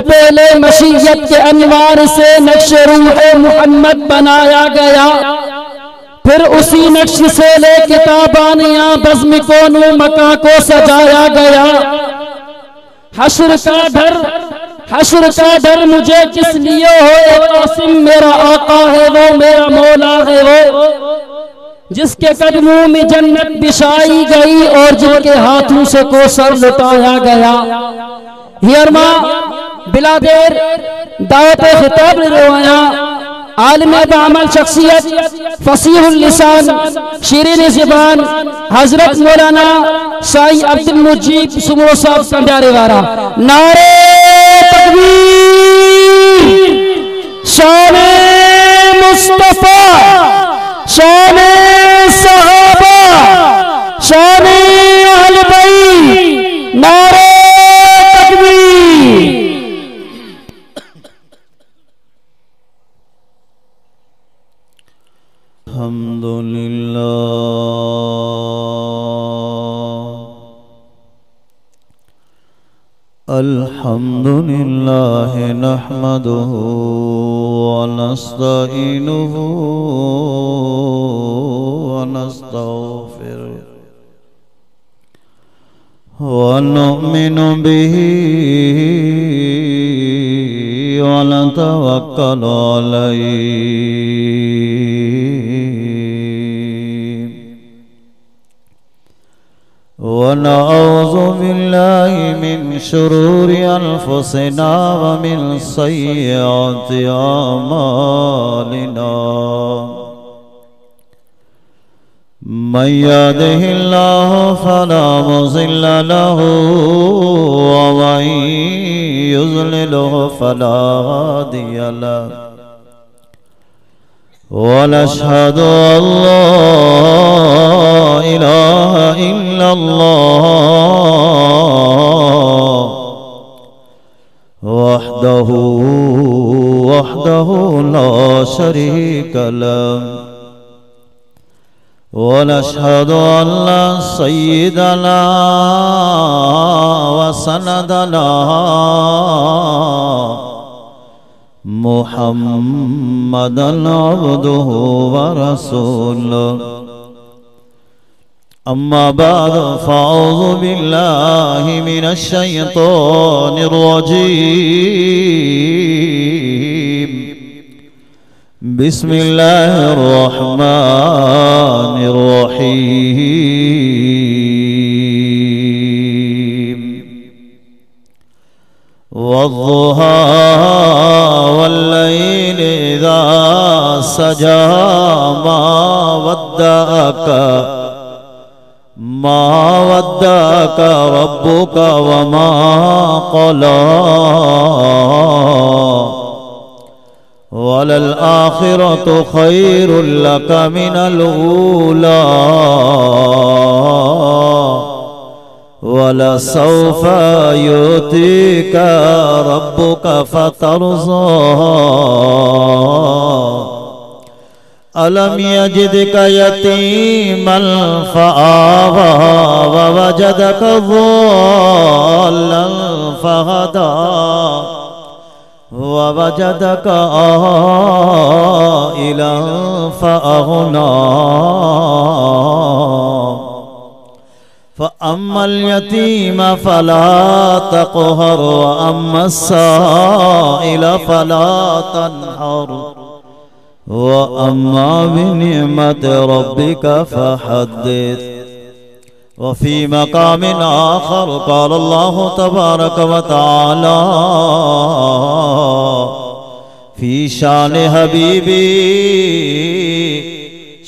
पहले मशीयत के अनवार से नक्श रूह मोहम्मद बनाया गया, फिर उसी नक्श से ले किताबानिया बज़्म कोनू मका को सजाया गया। हश्र का डर मुझे किस लिए हो, कासिम मेरा आका है वो, मेरा मौला है वो, जिसके कदमों में जन्नत बिछाई गई और जिनके हाथों से कोसर लुटाया गया। हियरमा बिला देर दावत खिताब रवाया आलिम बामल शख्सियत फसीहुल लिसान शीरीन ज़बान हजरत मौलाना शाही अब्दुल मुजीब सुमरो साहब कंडारे वाला। नारे तकबीर, शाने मुस्तफा, शाने सहाबा, शाने अहले बैत, नारे तकबीर। अल्हम्दुलिल्लाह नहमदुहु व नस्तईनुहु व नस्तगफिरुहु व नु'मिनु बिही व नतवक्कलु अलैहि व नऊज़ु बिल्लाहि मिन शुरूरि अनफुसिना व मिन सय्यिआति अमालिना। मन यहदिहिल्लाहु फला मुज़िल्ल लहु व मन युज़्लिलहु फला हादिय लहु। वनशहदु अल्ला इलाहा इल्लल्लाह वहदहु ला शरीक लहु। वनशहदु अल्ला सय्यिदना व सनदना मुहम्मदन अब्दुहु व रसूलुहु। अम्मा बाद फ़अऊज़ु बिल्लाहि मिनश शैतानिर रजीम। बिस्मिल्लाहिर रहमानिर रहीम। वद्दुहा वल्लैलि इज़ा सजा मा वद्दअका रब्बुका वमा क़ला। वलल आखिरतु खैरुल लका मिनल ऊला वलसौफ यु'तीका रब्बुका फतरज़ा। अलम यजिदका यतीमन फ़आवा ववजदका ज़ाल्लन फ़हदा ववजदका आइलन फ़अग़ना। फ़अम्मल यतीम फ़ला तक़हर वअम्मस साइल फ़ला तन्हर वअम्मा बिनिअमति रब्बिका फ़हद्दिस। वफ़ी मक़ामिन आख़र क़ाल अल्लाहु तबारक व तआला फ़ी शान हबीबी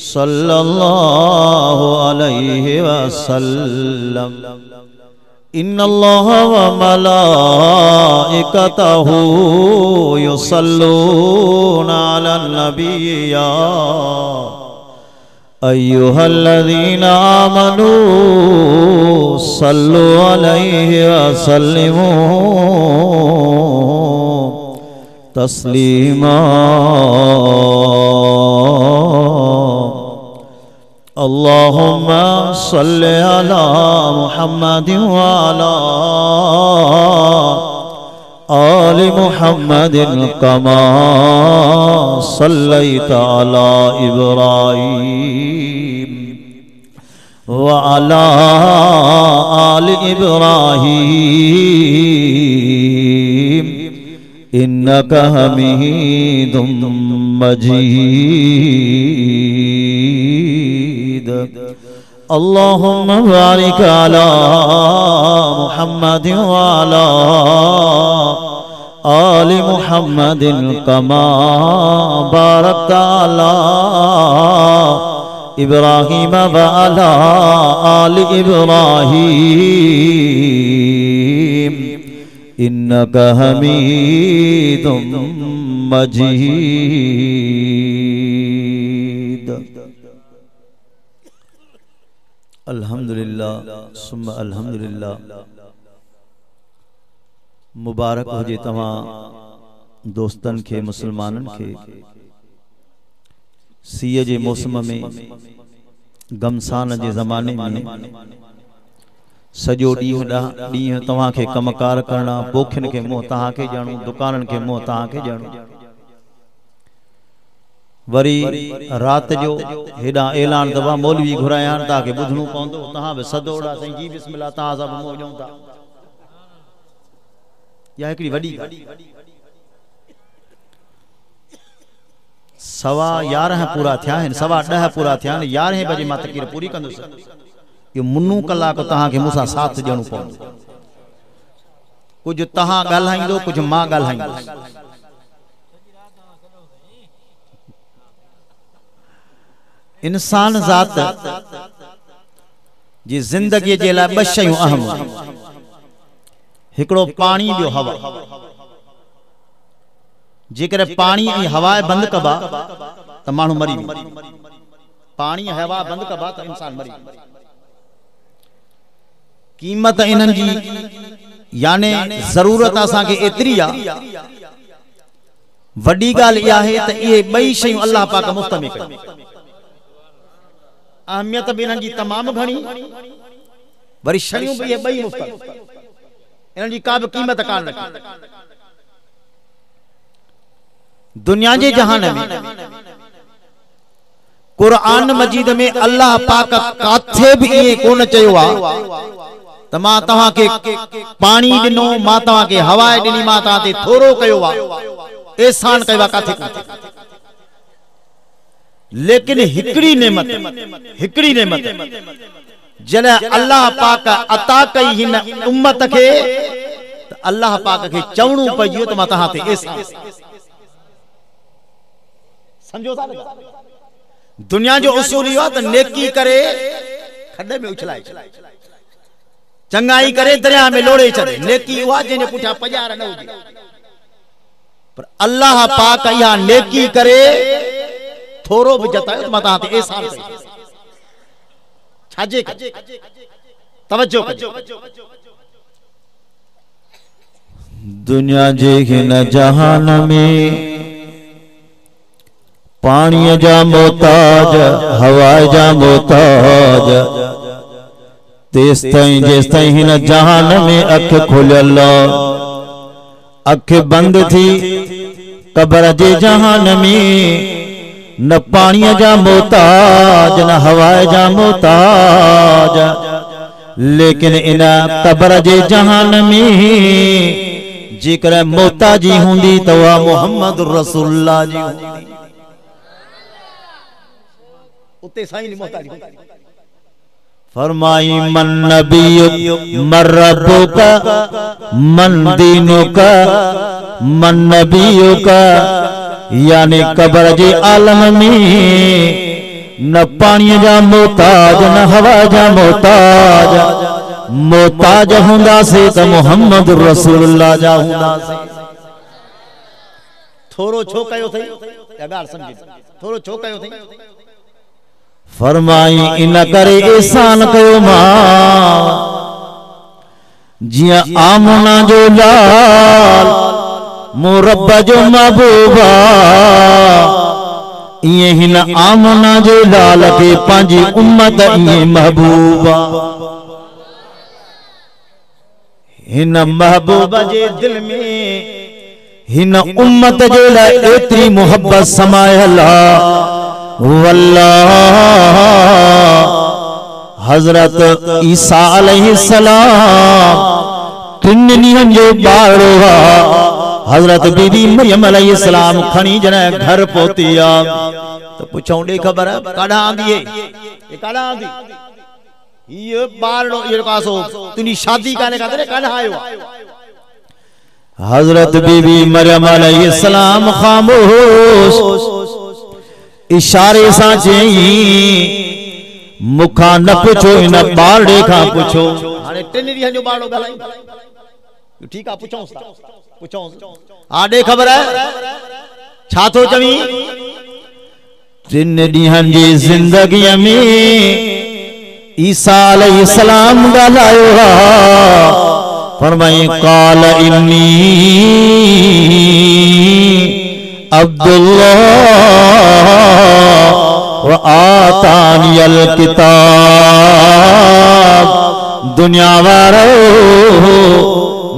सल्लल्लाहु अलैहि वसल्लम। इन्नल्लाह व मलाइकतहु युसल्लूना अलन नबी या अय्युहल्लज़ीना आमनू सल्लु अलैहि व सल्लिमू तस्लीमा। अल्लाहुम्मा सल्लि अला मुहम्मदिन व अला आलि मुहम्मदिन कमा सल्लैता अला इब्राहीम व अला आलि इब्राहीम इन्नका हमीदुम मजीद। अल्लाहुम्मा बारिक अला मुहम्मदिन व अला आलि मुहम्मदिन कमा बारकता अला इब्राहीम व अला आलि इब्राहीम इन्नका हमीदुम मजीद। अल्हम्दुलिल्लाह सुम्मा अल्हम्दुलिल्लाह। मुबारक हुजे तमाम दोस्तन के मुसलमानन के सीए जे मौसम में गमसान जे ज़माने में सजो ॾींहुं तव्हां खे कमकार करना, पोखिन के मुंह तव्हां खे ॼणो, दुकानन के मुंह तव्हां खे ॼणो, वरी रात जो हेॾा ऐलान दबा मौलवी घुराया तव्हांखे ॿुधणो पवंदो, तव्हां बि सदोड़ा साईं जी बिस्मिल्लाह तव्हां सभु मुंह ॼऊं था। या हिकिड़ी वॾी 11:15 पूरा थिया आहिनि, 10:15 पूरा थिया आहिनि, 11 बजे मां तक़रीर पूरी कंदुसि। इहो मुन्नू कलाक तव्हांखे मूंसां साथ ॾियणो पवंदो। कुझु तव्हां ॻाल्हाईंदो, कुझु मां ॻाल्हाईंदुसि। इंसान ज़ात जी ज़िंदगी जे लाइ ॿ शयूं अहम आहिनि, हिकिड़ो पाणी, ॿियो हवा। जेकर पाणी ऐं हवा बंदि कबा त माण्हू मरी वेंदो, पाणी हवा बंदि कबा त इंसान मरी वेंदो। क़ीमत इन्हनि जी याने ज़रूरत असांखे एतिरी आहे, वॾी ॻाल्हि इहा आहे त इहे ॿई शयूं अल्लाह पाक मुफ़्त में कयूं। अहमियत भी इन्हनि जी तमामु घणी, वरी शयूं भी इहे ॿई मुफ़्त, इन्हनि जी का बि क़ीमत कान रखी। दुनिया जे जहान में कुरान मजीद में अल्लाह पाक काथे भी इहे कोन चयो आहे त मां तव्हांखे पाणी ॾिनो, मां तव्हांखे हवा ॾिनी, मां तव्हां ते थोरो कयो आहे, एहसान कयो आहे, काथे कोन। लेकिन हिकड़ी नेमत जॾहिं अल्लाह पाक अता कई हिन उम्मत खे त अल्लाह पाक खे चवणो पइजो त मां तव्हां ते एहसान। समझो था? दुनिया जो उसूल इहो आहे त नेकी करे खड्डे में उछलाए, चंगाई करे दरिया में लोड़े छॾे। नेकी उहा जंहिंजे पुठियां पॼार न हुजे, पर अल्लाह पाक इहा नेकी करे थोरो भी जतायो त मां तव्हां ते एहसान कयो। छाजे तवज्जो कजो। दुनिया जे हिन जहान में पानी जा मोहताज, हवा जा मोहताज, जेस ताईं हिन जहान में अख खुलियल, अख बंद थी कब्र जे जहान में न पानी जा मोहताज न हवा जा मोहताज। लेकिन इन कब्र जे जहान में जेकर मोहताजी हूंदी त वह मोहम्मद रसूलुल्लाह जी हूंदी। उते साईं जी मोहताजी हूंदी। फरमाई मन नबियुक मन रब्बुक मन दीनुक मन नबियुक, यानी कब्र जे आलम में न पानी जा मोहताज न हवा जा मोहताज, मोहताज हुंदासीं त मोहम्मद रसूलुल्लाह जा हुंदासीं। थोरो छो कयो थई, ॻाल्हि समझी, थोरो छो कयो थई? फरमाई इन करे एहसान कयो मां, जिया आमना जो लाल मो रब जो महबूबा, इए हिन आमना जो लाल के पंहिंजी उम्मत इए महबूबा। हिन महबूब जे दिल में हिन उम्मत जे लाइ एतरी मोहब्बत समायल वल्लाह हजरत ईसा अलैहिस्सलाम टिन ॾींहंनि जो ॿारड़ो हजरत बीबी मरियम अलैहिस्सलाम खणी जॾहिं घर पहुती तो पुछूं ॾे ख़बर काॾां आंदी ये काॾां आंदी ये ॿारड़ो ये कासो तुंहिंजी शादी काने काॾां आयो हजरत बीबी मरियम अलैहिस्सलाम खामोश इशारे सां चई मुखा न पुछो इन ॿारड़े खां पुछो हाणे 3 ॾींहंनि जो ॿारड़ो ॻाल्हाई ठीक आ पुछूं आ ॾे ख़बर छा थो चवी 3 ॾींहंनि जी ज़िंदगीअ में ईसा अलैहिस्सलाम ॻाल्हायो फरमाई काल इन्नी अब्दुल्लाह व आतानियल किताब दुनिया वारो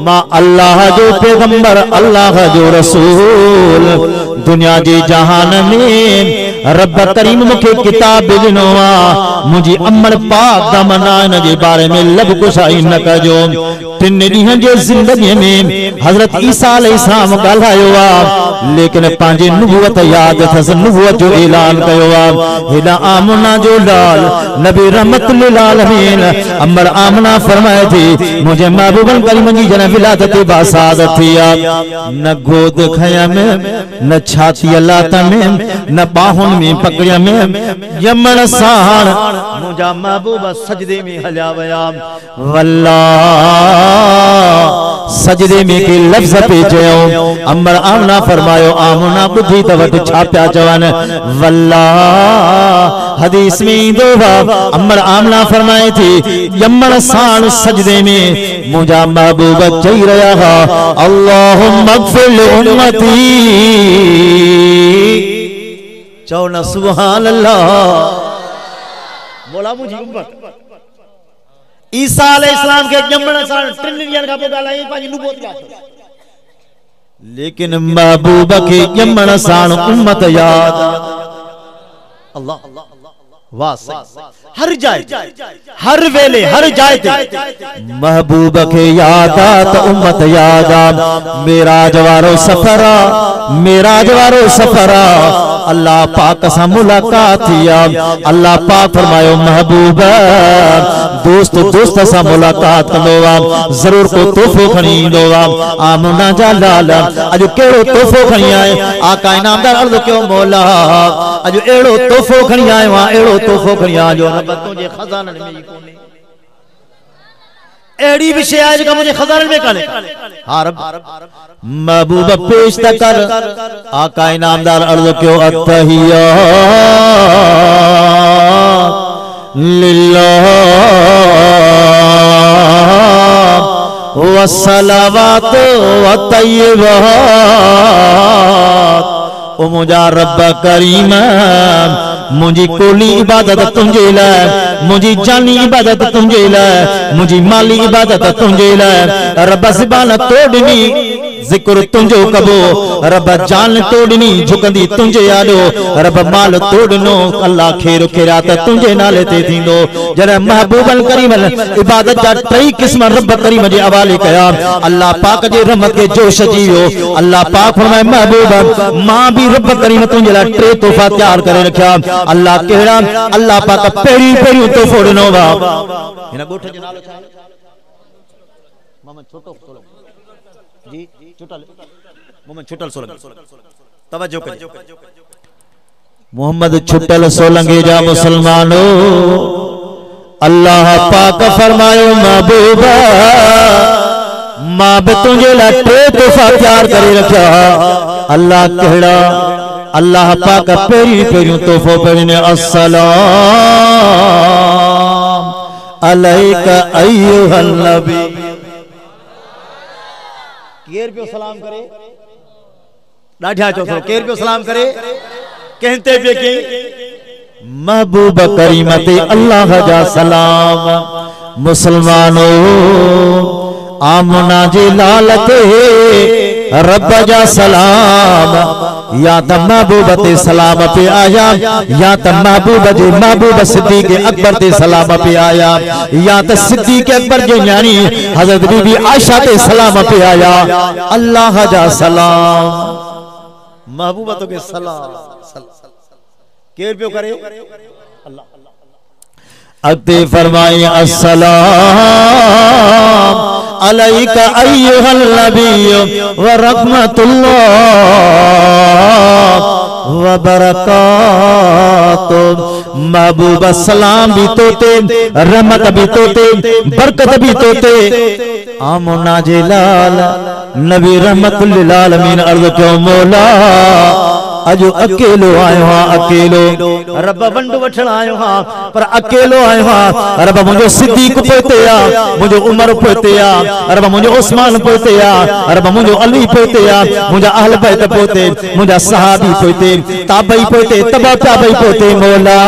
मां अल्लाह जो पैगंबर अल्लाह जो रसूल दुनिया जे जहान में रब करीम मुखे किताब ॾिनो मुझी अमल पाक दमना इन जे बारे में लब कुशाई न कजो 3 ॾींहंनि जे ज़िंदगी में हजरत ईसा अलैहिस्सलाम ॻाल्हायो लेकिन पंहिंजी नुबुवत याद अथसि नुबुवत जो ऐलान कयो हेॾा आमना जो लाल नबी रहमत लिल आलमीन अमर आमना फरमाए थी मुझे महबूबन करीम जी जन विलादत बासाद थी न गोद खयम न छाती लात में न बाहुन में पकड़िया में यमन साण मुझा महबूब सजदे में हलिया वया वल्लाह सजदे में के लफ्ज पे चयो अमर आमना फरमायो आमना बुद्धि त वट छा पिया चवन वल्लाह हदीस में इंदो अमर आमना फरमाए थी यमन साण सजदे में मुझा महबूब चई रहा अल्लाहुम्मा अग़फिर लि उम्मती चौ न सुभान अल्लाह बोला मुझी उम्मत ईसा अलैहिस्सलाम के जमण साण 3 ॾींहंनि खां पोइ ॻाल्हाई पंहिंजी नुबुवत याद लेकिन महबूब के जमण साण उम्मत याद अल्लाह वाह हर जाए हर वेले हर जाए महबूब के याद तो उम्मत याद मेराज वारो सफरा अल्लाह पाक से मुलाकात थिया अल्लाह पाक फरमायो महबूब दोस्त दोस्त से मुलाकात कंदो जरूर को तोहफो खणी ईंदो आमना जा लाल अज केड़ो तोहफो खणी आए आका इनामदार अर्ज़ कयो मौला अज एड़ो तोहफो खणी आयो आ एड़ो तोहफो खणी आयो रब तुझे खजानन में कोने एड़ी विषय आज का मुझे खजानन में काने हां रब महबूब पेश कर आका इनामदार अर्ज़ कयो अत्तहिया लिल्लाह व सलावत व तय्यबात ओ मुझा रब करीम मुझी कोली इबादत तुझे लाइ मुझी जानी इबादत तुझे लाइ मुझी माली इबादत तुझे लाइ रब ज़बान तोड़नी जिक्र तुझो कबो रब जान तोड़नी झुकंदी तुझे यादो रब माल तोड़नो अल्लाह खेर खैरात तुझे नाले ते थींदो जरे महबूबन करीम इबादत जा 3 किस्म रब करीम जे हवाले कया अल्लाह पाक जे रहमत के जोश जीयो अल्लाह पाक फरमाए महबूब मां भी रब करीम तुझे ला 3 तोहफा तैयार करे रखया अल्लाह केड़ा अल्लाह पाक पेरी तोहफो ॾिनो वा हिन गोठ जो नालो छा मोहम्मद छोटो जी छुटल मोहम्मद छुटल सोलंगी तवज्जो कजो मोहम्मद छुटल सोलंगी जा मुसलमानो अल्लाह पाक फरमायो महबूबा मां भी तुझे ला 3 तोहफा तैयार करे रखया अल्लाह केड़ा अल्लाह पाक पेरी तोहफो पेरने अस्सलाम अलैका अय्युहन नबी केर पियो सलाम करे ॾाढा चो केर पियो सलाम करे कहते पे के महबूब करीम ते अल्लाह जा सलाम मुसलमानो आमना जे लाल ते रब जा सलाम, या त महबूब ते सलाम पे आया, या त महबूब जे महबूब सिद्दीक अकबर ते सलाम पे आया, या त सिद्दीक अकबर जे न्याणी हजरत बीबी आयशा ते सलाम पे आया। अल्लाह जा सलाम, महबूब तो के सलाम केर पियो करे अल्लाह। अते फरमाए अस्सलाम अलैका अय्युहल नबिय्यु व रहमतुल्लाह व बरकातुह। महबूब सलाम भी तोते, रहमत भी तोते, बरकत भी तोते। आमना जे लाल नबी रहमतुल लिल आलमीन अर्ज़ क्यों मौला अजो अकेलो आयो हाँ, अकेलो रब वंड वठण आयो हाँ, पर अकेलो आयो हाँ। रब मुझो सिद्दीक पोते आ, मुझो उमर पोते आ, रब मुझो उस्मान पोते आ, रब मुझो अली पोते आ, मुझा अहल बैत पोते, मुझा सहाबी पोते, ताबई पोते, तबा ताबई पोते। मौला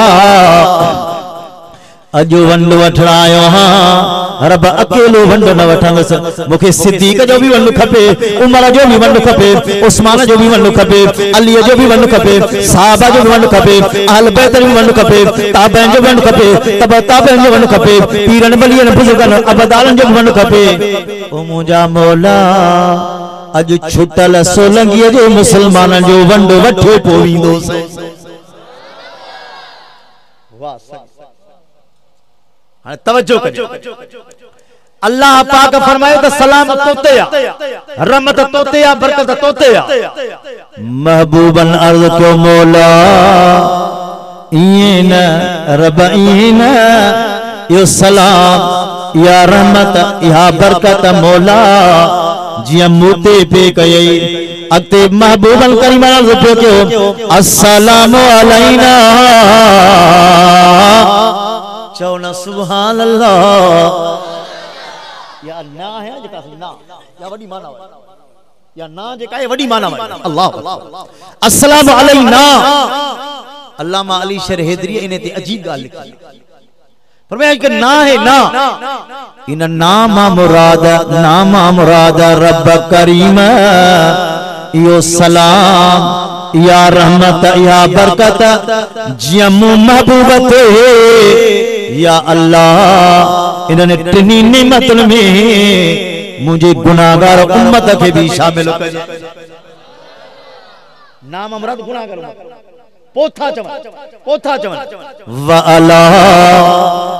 अजो वंड वठण आयो हाँ, रब अकेलो वंड न वठंदस। मुखे सिद्दीक जो भी वंड खपे, उमर जो भी वंड खपे, उस्मान जो भी वंड खपे, अली जो भी वंड खपे, साहबा जो भी वंड खपे, अहल बैत जो भी वंड खपे, ताबईन जो वंड खपे, तबा ताबईन जो वंड खपे, पीरन बलियन बुजुर्गन अबदालन जो वंड खपे। ओ मुंजा मौला अज छुटल सोलंगी जो मुसलमानन जो वंड वठे पोवींदो से। वाह तवज्जो कजो। अल्लाह पाक फरमायो त सलाम तोते आ, रहमत तोते आ, बरकत तोते आ। महबूबन अर्ज़ क्यों मौला ईन रब ईन यो सलाम या रहमत या बरकत मौला जिया मूते पे कयई। अते महबूबन करीम अर्ज़ क्यों अस्सलामु अलैना चौना सुभान अल्लाह। या ना है जेका ना या वडी माना या ना जेका है वडी माना अल्लाह। अस्सलाम अलैना अल्लामा अली शर हैदरी इने ते अजीब गाल लिखी फरमाया कि ना है ना इन नामा मुराद रब करीम यो सलाम या रहमत या बरकत जमू महबूबत या अल्लाह। इन्होंने टिनी नेमतुन में मुझे गुनाहगार उम्मत के भी शामिल कर। नाम अमरद गुनाहगार पोथा चवन व अला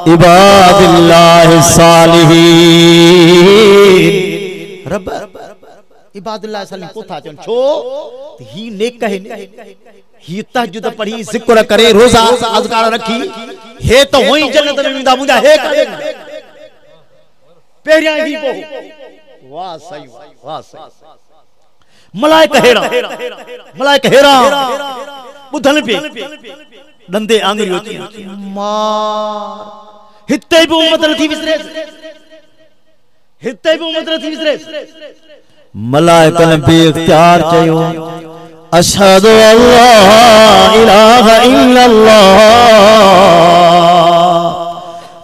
इबादिल्लाह सालिहीन। रब इबादुल्लाह सालिहीन पोथा चवन छो ही नेक है, ही तहज्जुद पढ़ी, जिक्र करे, रोजा अज़कार रखी, हे तो होई जन्नत में विंदा मुंजा हे करे पेरिया ही पो। वाह सही वाह सही। मलाइका हेरा बुधन पे दंदे आंगरी होती मार हिते भी उम्मत थी विसरे, हिते भी उम्मत थी विसरे। मलाइकन बेख्तियार चयो अशहदु अल्ला इलाहा इल्लल्लाह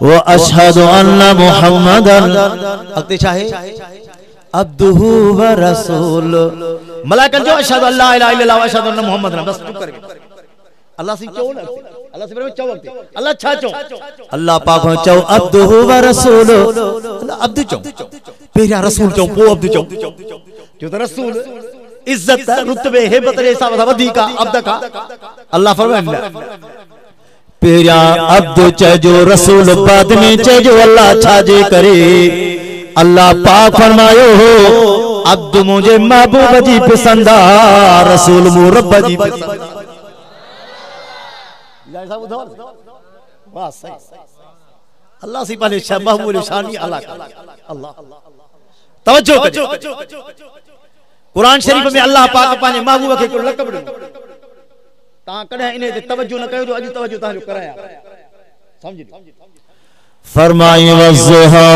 व अशहदु अन्ना मुहम्मदन अक्ते चाहे अब्दुहु व रसूल। मलाइकन जो अशहदु अल्ला इलाहा इल्लल्लाह व अशहदु अन्ना मुहम्मदन बस चुप कर गए। अल्लाह से क्यों ना अल्लाह से चौ वक्त अल्लाह छा चौ अल्लाह पाक चौ अब्दुहु व रसूल। अब्दु चौ पहिरिया रसूल चौ पो अब्दु चौ जो तो रसूल इज्जत रुतबे हेबत रे हिसाब सां वधीक अब्द का। अल्लाह फरमाइंदा पहिरिया अब्द चइजो रसूल बाद में चइजो अल्लाह छाजे करे। अल्लाह पाक फरमायो हो अब्द मुझे महबूब जी पसंद आ, रसूल मु रब जी पसंद। वाह सही। अल्लाह से पहले महबूब शानी अल्लाह अल्लाह तवज्जो कजो। कुरान शरीफ में अल्लाह पाक पाने महबूब के को लक़ब ॾिनो। ता कदे इने ते तवज्जो न कयो जो अज तवज्जो ता जो कराया समझ। फरमाए वज़हा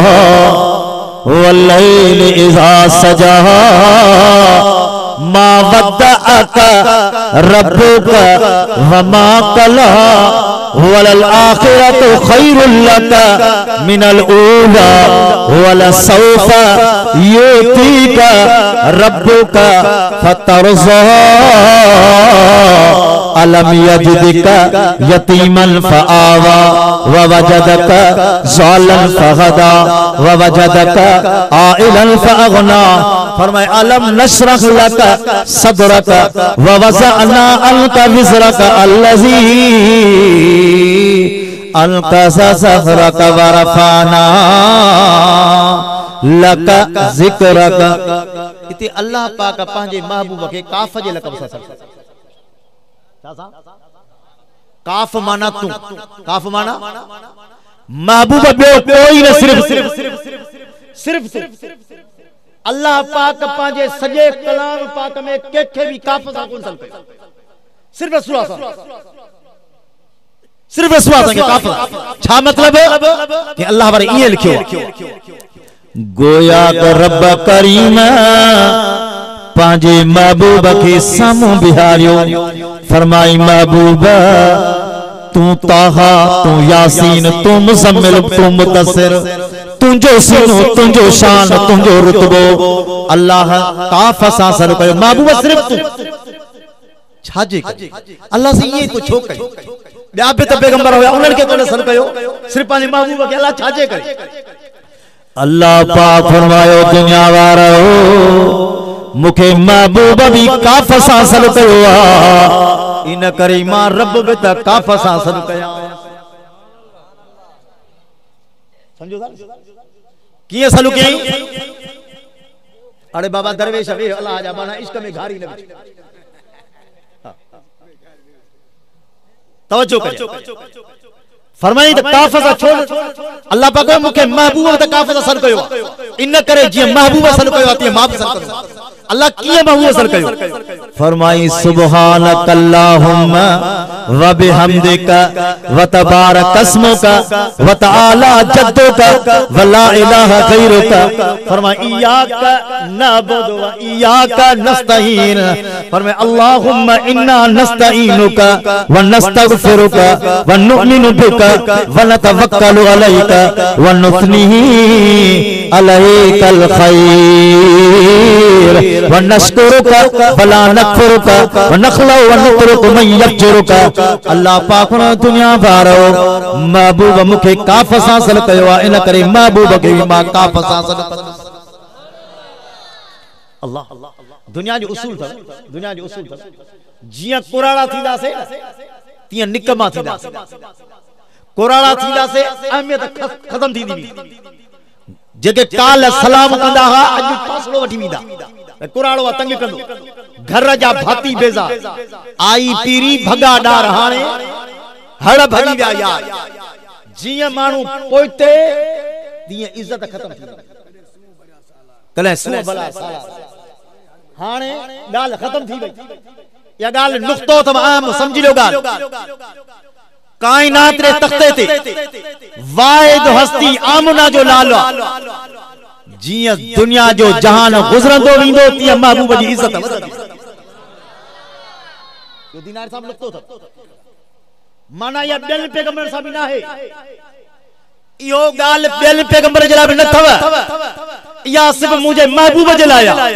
वल्लैल इज़ा सजा मा वद्दअक रब्बुक व मा कला वलल आखिरतु खैरुल लका मिनल ऊला वला सौफा युतीका रब्बुका फतरज़ा अलम यजिदका यतीमन फआवा व वजदका ज़ालन फहदा व वजदका आइलन फअगना। फरमाए अलम नशरह लका सदरका व वज़अना अन्का विज़रका अल्लज़ी अलक़ा ज़हरका व रफ़अना लका ज़िक्रका। इते अल्लाह पाक पंहिंजे महबूब खे काफ जे लक़ब सां काफ माना तू, काफ माना महबूब ॿियो कोई न, सिर्फ अल्लाह पाक पंहिंजे सॼे कलाम पाक में कंहिंखे बि काफ सां कोन सॾु कयो, सिर्फ रसूल सां, सिर्फ रसूल सां काफ। छा मतलब कि अल्लाह वारे ईअं लिखियो गोया त रब करीम पंहिंजे महबूब खे साम्हूं बिहारियो। फरमाई महबूब तू ताहा तू यासीन तू मुज़म्मिल तू मुदस्सिर तुंहिंजो सीनो तुंहिंजो शान तुंहिंजो रुतबो अल्लाह काफ सां सॾु कयो। महबूब सिर्फ तू छाजे अल्लाह से ईअं तू छो कयो? ॿिया बि त पैगंबर हुया उन्हनि खे कोन सॾु कयो, सिर्फ पंहिंजे महबूब खे अल्लाह छाजे करे? अल्लाह पाक फरमायो दुनिया वारो मुखे महबूब भी काफ सां सॾु कयो आहे, इन करे मां रब बि त काफ सां सॾु कयां। समझो था कीअं सॾु कयईं? अरे बाबा दरवेश वे अल्लाह जा माना इश्क में घारी न विझ। तवज्जो कजो फरमाई त काफ सां छो अल्लाह पाक मुखे महबूब त काफ सां सॾु कयो आहे, इन करे जीअं महबूब सॾु कयो आहे तीअं मां बि सॾु कयो। अल्लाह कीअं महबूब सॾु कयो? फरमाई सुब्हानक अल्लाहुम्मा व बिहम्दिका व तबारक अस्मुका व तआला जद्दुका व ला इलाहा गैरुका। फरमाई इय्याका नअबुदु व इय्याका नस्तईन। फरमाई अल्लाहुम्मा इन्ना नस्तईनुका व नस्तगफिरुका व नुमिनु बिका व नतवक्कलु अलैका व नुस्नी अलैकल खैर व नशकुरुका फला नकफुरुका व नखलु व नतरुकु मन यफजुरुका। अल्लाह पाक ने दुनिया वारो महबूब मुखे काफ सां सॾु कयो आहे, इन करे महबूब खे मां काफ सां सॾु कयो। अल्लाह दुनिया जो उसूल था, दुनिया जो उसूल था जियां कुराड़ा थींदासे तीअं निकमा थींदासे, कुराड़ा थींदासे अहमियत खत्म थींदी हुई। जेके काल सलाम कंदा हुआ अॼु फासलो वठी वेंदा, कुराड़ो तंग कंदो घर जा भाती बेज़ा आई पीरी भगा डार हाणे हड़ भरी विया यार। जीअं माण्हू पोइते तीअं इज्जत खत्म थी कल्ह सुनो भला साला हाणे ॻाल्हि ख़त्म थी वई। या ॻाल्हि नुक़्तो अथव आम समझी लो ॻाल्हि। कायनात रे तख्ते ते वाहिद हस्ती आमना जो लालो जियां दुनिया जो जहान गुज़रंदो वेंदो तीअं महबूब जी इज्जत वधंदी। यो दीनार साहब नुक़्तो अथव माना या ॿियनि पैगंबर सां बि न आहे, इहो ॻाल्हि ॿियनि पैगंबर जे लाइ बि न अथव, इहा सिर्फ़ मुंहिंजे महबूब जे लाइ आहे।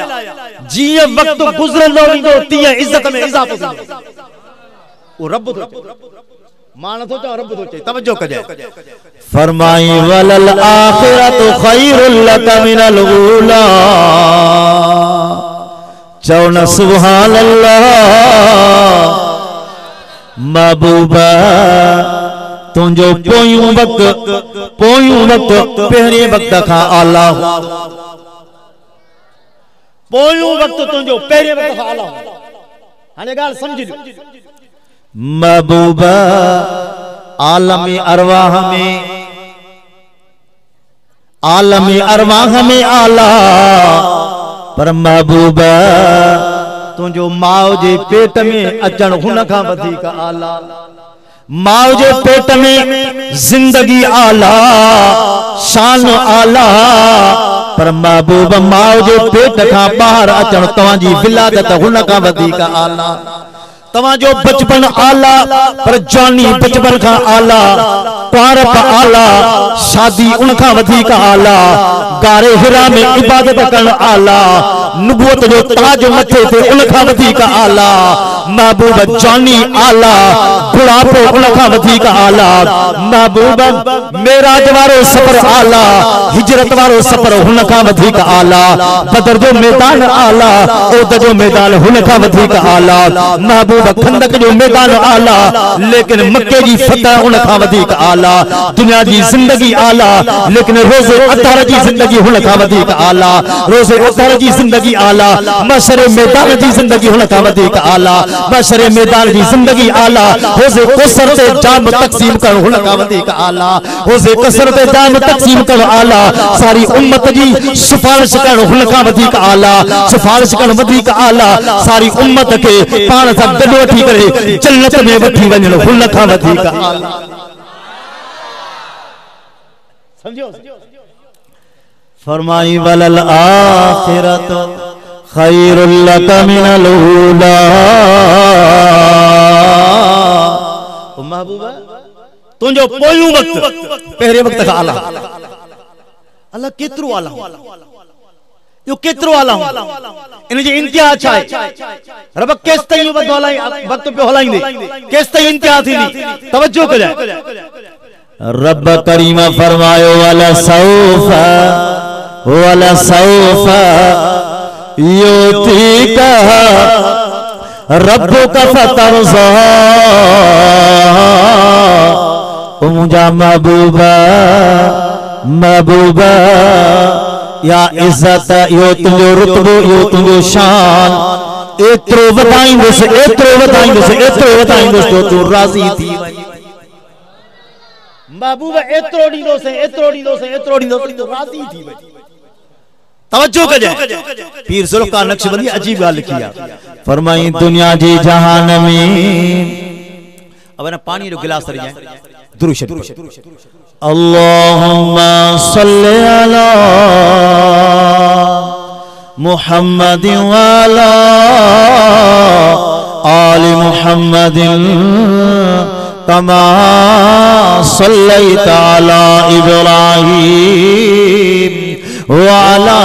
जीअं वक़्तु गुज़रंदो वेंदो तीअं इज्जत में इज़ाफ़ो थींदो। वो रब थो चए, मां नथो चवां, रब थो चए। तवज्जो कजे फरमाई वलल आखिरतु खैरुल लका मिनल ऊला। चओ न सुभान अल्लाह महबूबा तुंहिंजो पोयूं वक़्तु पहिरें वक़्त खां आला, पोयूं वक़्तु तुंहिंजो पहिरें वक़्त खां आला। हाणे ॻाल्हि सम्झी लियो महबूबा आलमी अरवाह में आला, पर महबूबा तुंहिंजो माउ जे पेट में अचण हुन खां वधीक आला। माउ जे पेट में जिंदगी आला, शान आला, पर महबूब माउ जे पेट खां ॿाहिरि अचण तव्हांजी विलादत हुन खां वधीक आला। तवाजो बचपन आला पर जानी बचपन का आला, पारप आला, शादी उनका वधिक आला, गारे हिरा में इबादत करण आला, नुबुवत जो ताज मथे थे उनका वधिक आला, महबूब जानी आला, बुढ़ापो उनका वधिक आला, महबूब मेराज वारो सफर आला, हिजरत वारो सफर उनका वधिक आला, बदर जो मैदान आला, ओद जो मैदान उनका वधिक आला, महबूब खंदक जो मैदान आला, लेकिन मक्के की फतह उनका वधिक आला, दुनिया की जिंदगी आला, लेकिन रोज़े अतार की जिंदगी उनका वधिक आला, रोज़े अतार की जिंदगी आला, मशरे मैदान की जिंदगी उनका वधिक आला, मशरे मैदान की जिंदगी आला, रोज़े कसर से जाम तकसीम कर उनका वधिक आला, रोज़े कसर से जाम तकसीम कर आला, सारी उम्मत की सिफारिश कर उनका वधिक आला, सिफारिश कर वधिक आला, सारी उम्मत के पान सब वठी करे जन्नत में वठी वञण उनका वधिक आला। समझो फरमाई वलल आखिरत खैरुल लक मिनल ऊला। महबूबा तुंजो पोयूं वक्त पहरे वक्त का आला, अल्लाह केतिरो आला, यो केतिरो आला इन जी इंतिहा छा है, रब केस ताईं वक्त पे हलाईंदे, केस ताईं इंतिहा थींदी, तवज्जो कजाए। रब करीम फरमायो वला सौफा युतीका रब्बुका फतरज़ा। ओ मुंजा महबूबा महबूबा या इज्जत यो तुंजो रुतबो यो तुंजो शान एतिरो वधाईंदुसि एतिरो वधाईंदुसि एतिरो वधाईंदुसि जो तू राज़ी थी वञ। महबूब एतिरो ॾींदोसि एतिरो ॾींदोसि एतिरो ॾींदोसि तो राज़ी थी वञ। तवज्जो कजे पीर ज़ुल्फ़कार नक्शबंदी अजीब ॻाल्हि लिखी आहे, फरमाई दुनिया जी जहान में अब ना पानी जो गिलास तरी जाए दुरूद शरीफ अल्लाहुम्मा सल्लि अला मुहम्मद व अला आलि मुहम्मद कमा सल्लैता अला इब्राहीम व अला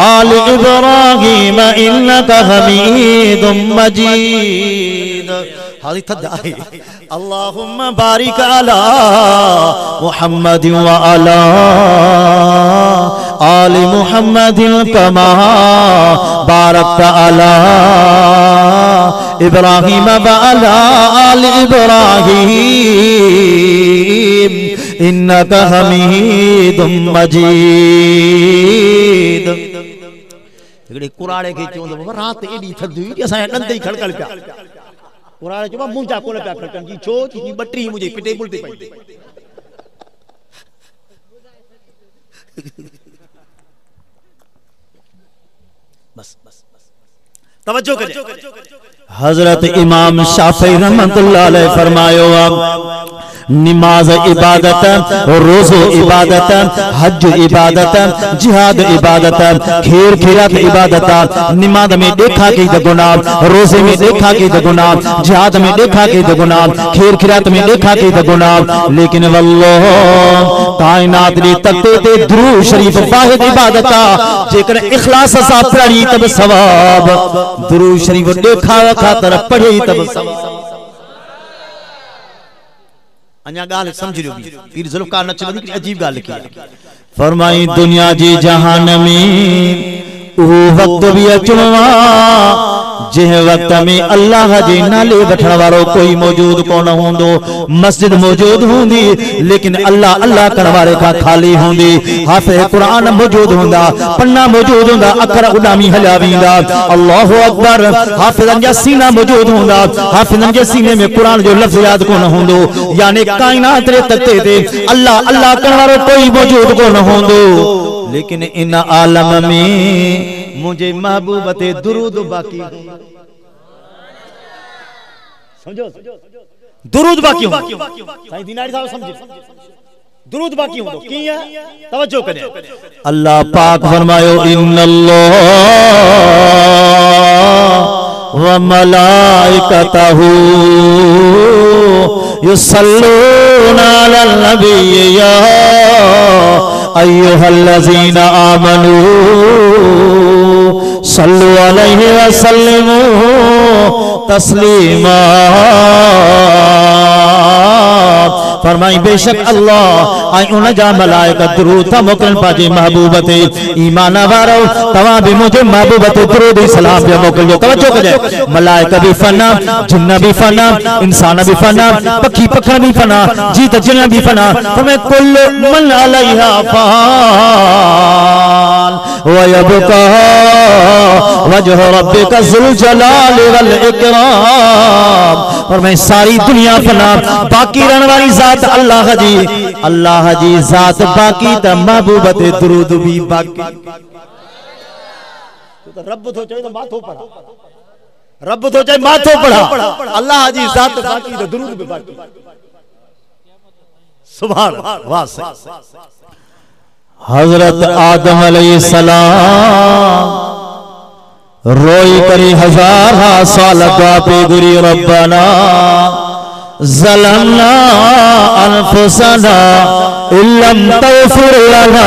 आलि इब्राहीम इन्नका हमीदुम मजीद। अल्लाहुम्मा बारिक अला मुहम्मद व अला आलि मुहम्मद कमा बारकता अला इब्राहीम व अला आलि इब्राहीम इन्नका हमीदुम मजीद। हिकिड़े कुराड़े खे चवंदो राति एॾी थधि हुई असांजा ॾंद ई खड़कल पिया, कुराड़े चयो मुंहिंजा कोन पिया खड़कनि जी छो जी ॿटरी मुंहिंजे टेबल ते पई। बस तवज्जो कजे। हजरत इमाम शाफी रहमतुल्लाह अलैह फरमायो नमाज इबादत, रोज़ो इबादत, हज इबादत, जिहाद इबादत, खीर खीरात इबादत। नमाज में देखा की गुनाह, रोज़े में देखा की गुनाह, जिहाद में देखा की गुनाह, खीर खीरात में देखा की गुनाह, लेकिन वल्लाह कायनात दी तख्ते ते दुरूद शरीफ वाहिद इबादत जेकर इखलास से पढ़ी तब सवाब, दुरूद शरीफ देखा खातर पढ़ी तब सवाब। अन्या गाल समझ लो पीर ज़ुल्फ़कार नक्शबंदी की अजीब गाल लिखी है, फरमाई दुनिया जी जहान में वो वक्त भी अचणवा जिह वक्त में अल्लाह जे नाले वठण वारो कोई मौजूद कोन होंदो, मस्जिद मौजूद होंदी लेकिन अल्लाह अल्लाह करण वारे का खाली होंदी, हाफ़िज़ कुरान मौजूद होंदा, पन्ना मौजूद होंदा, अखर उडामी हलिया वेंदा, अल्लाहु अकबर। हाफ़िज़न जा सीना मौजूद होंदा, हाफ़िज़न जे सीने में कुरान जो लफ्ज़ याद कोन होंदो, यानी कायनात रे तख्ते ते अल्लाह अल्लाह करण वारो कोई मौजूद कोन होंदो, लेकिन इन आलम में मुझे महबूब ते दुरूद बाकी। समझो दुरूद बाकी हो साईं दीनारी साहब समझो दुरूद बाकी हो किया तवज्जो करें। अल्लाह पाक फरमायो इन्नल्लाह व व मलाइकतहू युसल्लूना अलल नबी या अय्युहल्लज़ीना आमनू सल्लु अलैहि व सल्लिमू तस्लीमा। फरमाई बेशक अल्लाह आई उन जा मलाइका दुरूद था मोकलन पाजी महबूब ते ईमान वारो तवा भी मुझे महबूब ते दुरूद सलाम पे मोकल दो। तवज्जो कजे मलाइका भी फना, जिन्न भी फना, इंसान भी फना, पक्षी पखा भी फना, जीत जिन्न भी फना। फरमाए कुल मन अलैहा फान व यबका वजह रब्बिका ज़ुल जलाल वल इकराम। फरमाए सारी दुनिया फना, बाकी रहने वाली जात अल्लाह जी जात बाकी त महबूब ते दुरूद भी बाकी। तो रब तो चाहे तो माथो पड़ा, रब तो चाहे माथो पड़ा, अल्लाह जी जात बाकी तो दुरूद भी बाकी। सुभान अल्लाह। हजरत आदम अलैहिस्सलाम रोई करी 1000 साल पे गुरी रब्बना ज़लमना अनफुसना इल्लम तग़फिर लना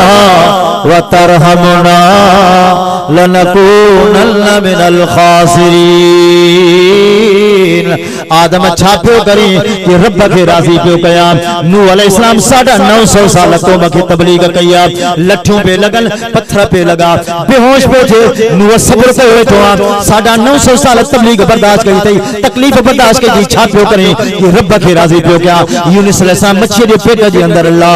व तरहमना लनकूनन्ना मिनल खासिरीन। आदम छा पियो करी कि रब के राज़ी पियो कया। नूह अलैहिस्सलाम 950 साल तो मखे तबलीग कया, लठों पे लगन, पत्थर पे लगा, बेहोश पे थे। नूह सब्र पे तो 950 साल तबलीग बर्दाश्त करी थई, तकलीफ बर्दाश्त करी। छा पियो करी कि रब के राज़ी पियो कया। यूनुस अलैहिस्सलाम मच्छी जे पेट जे अंदर ला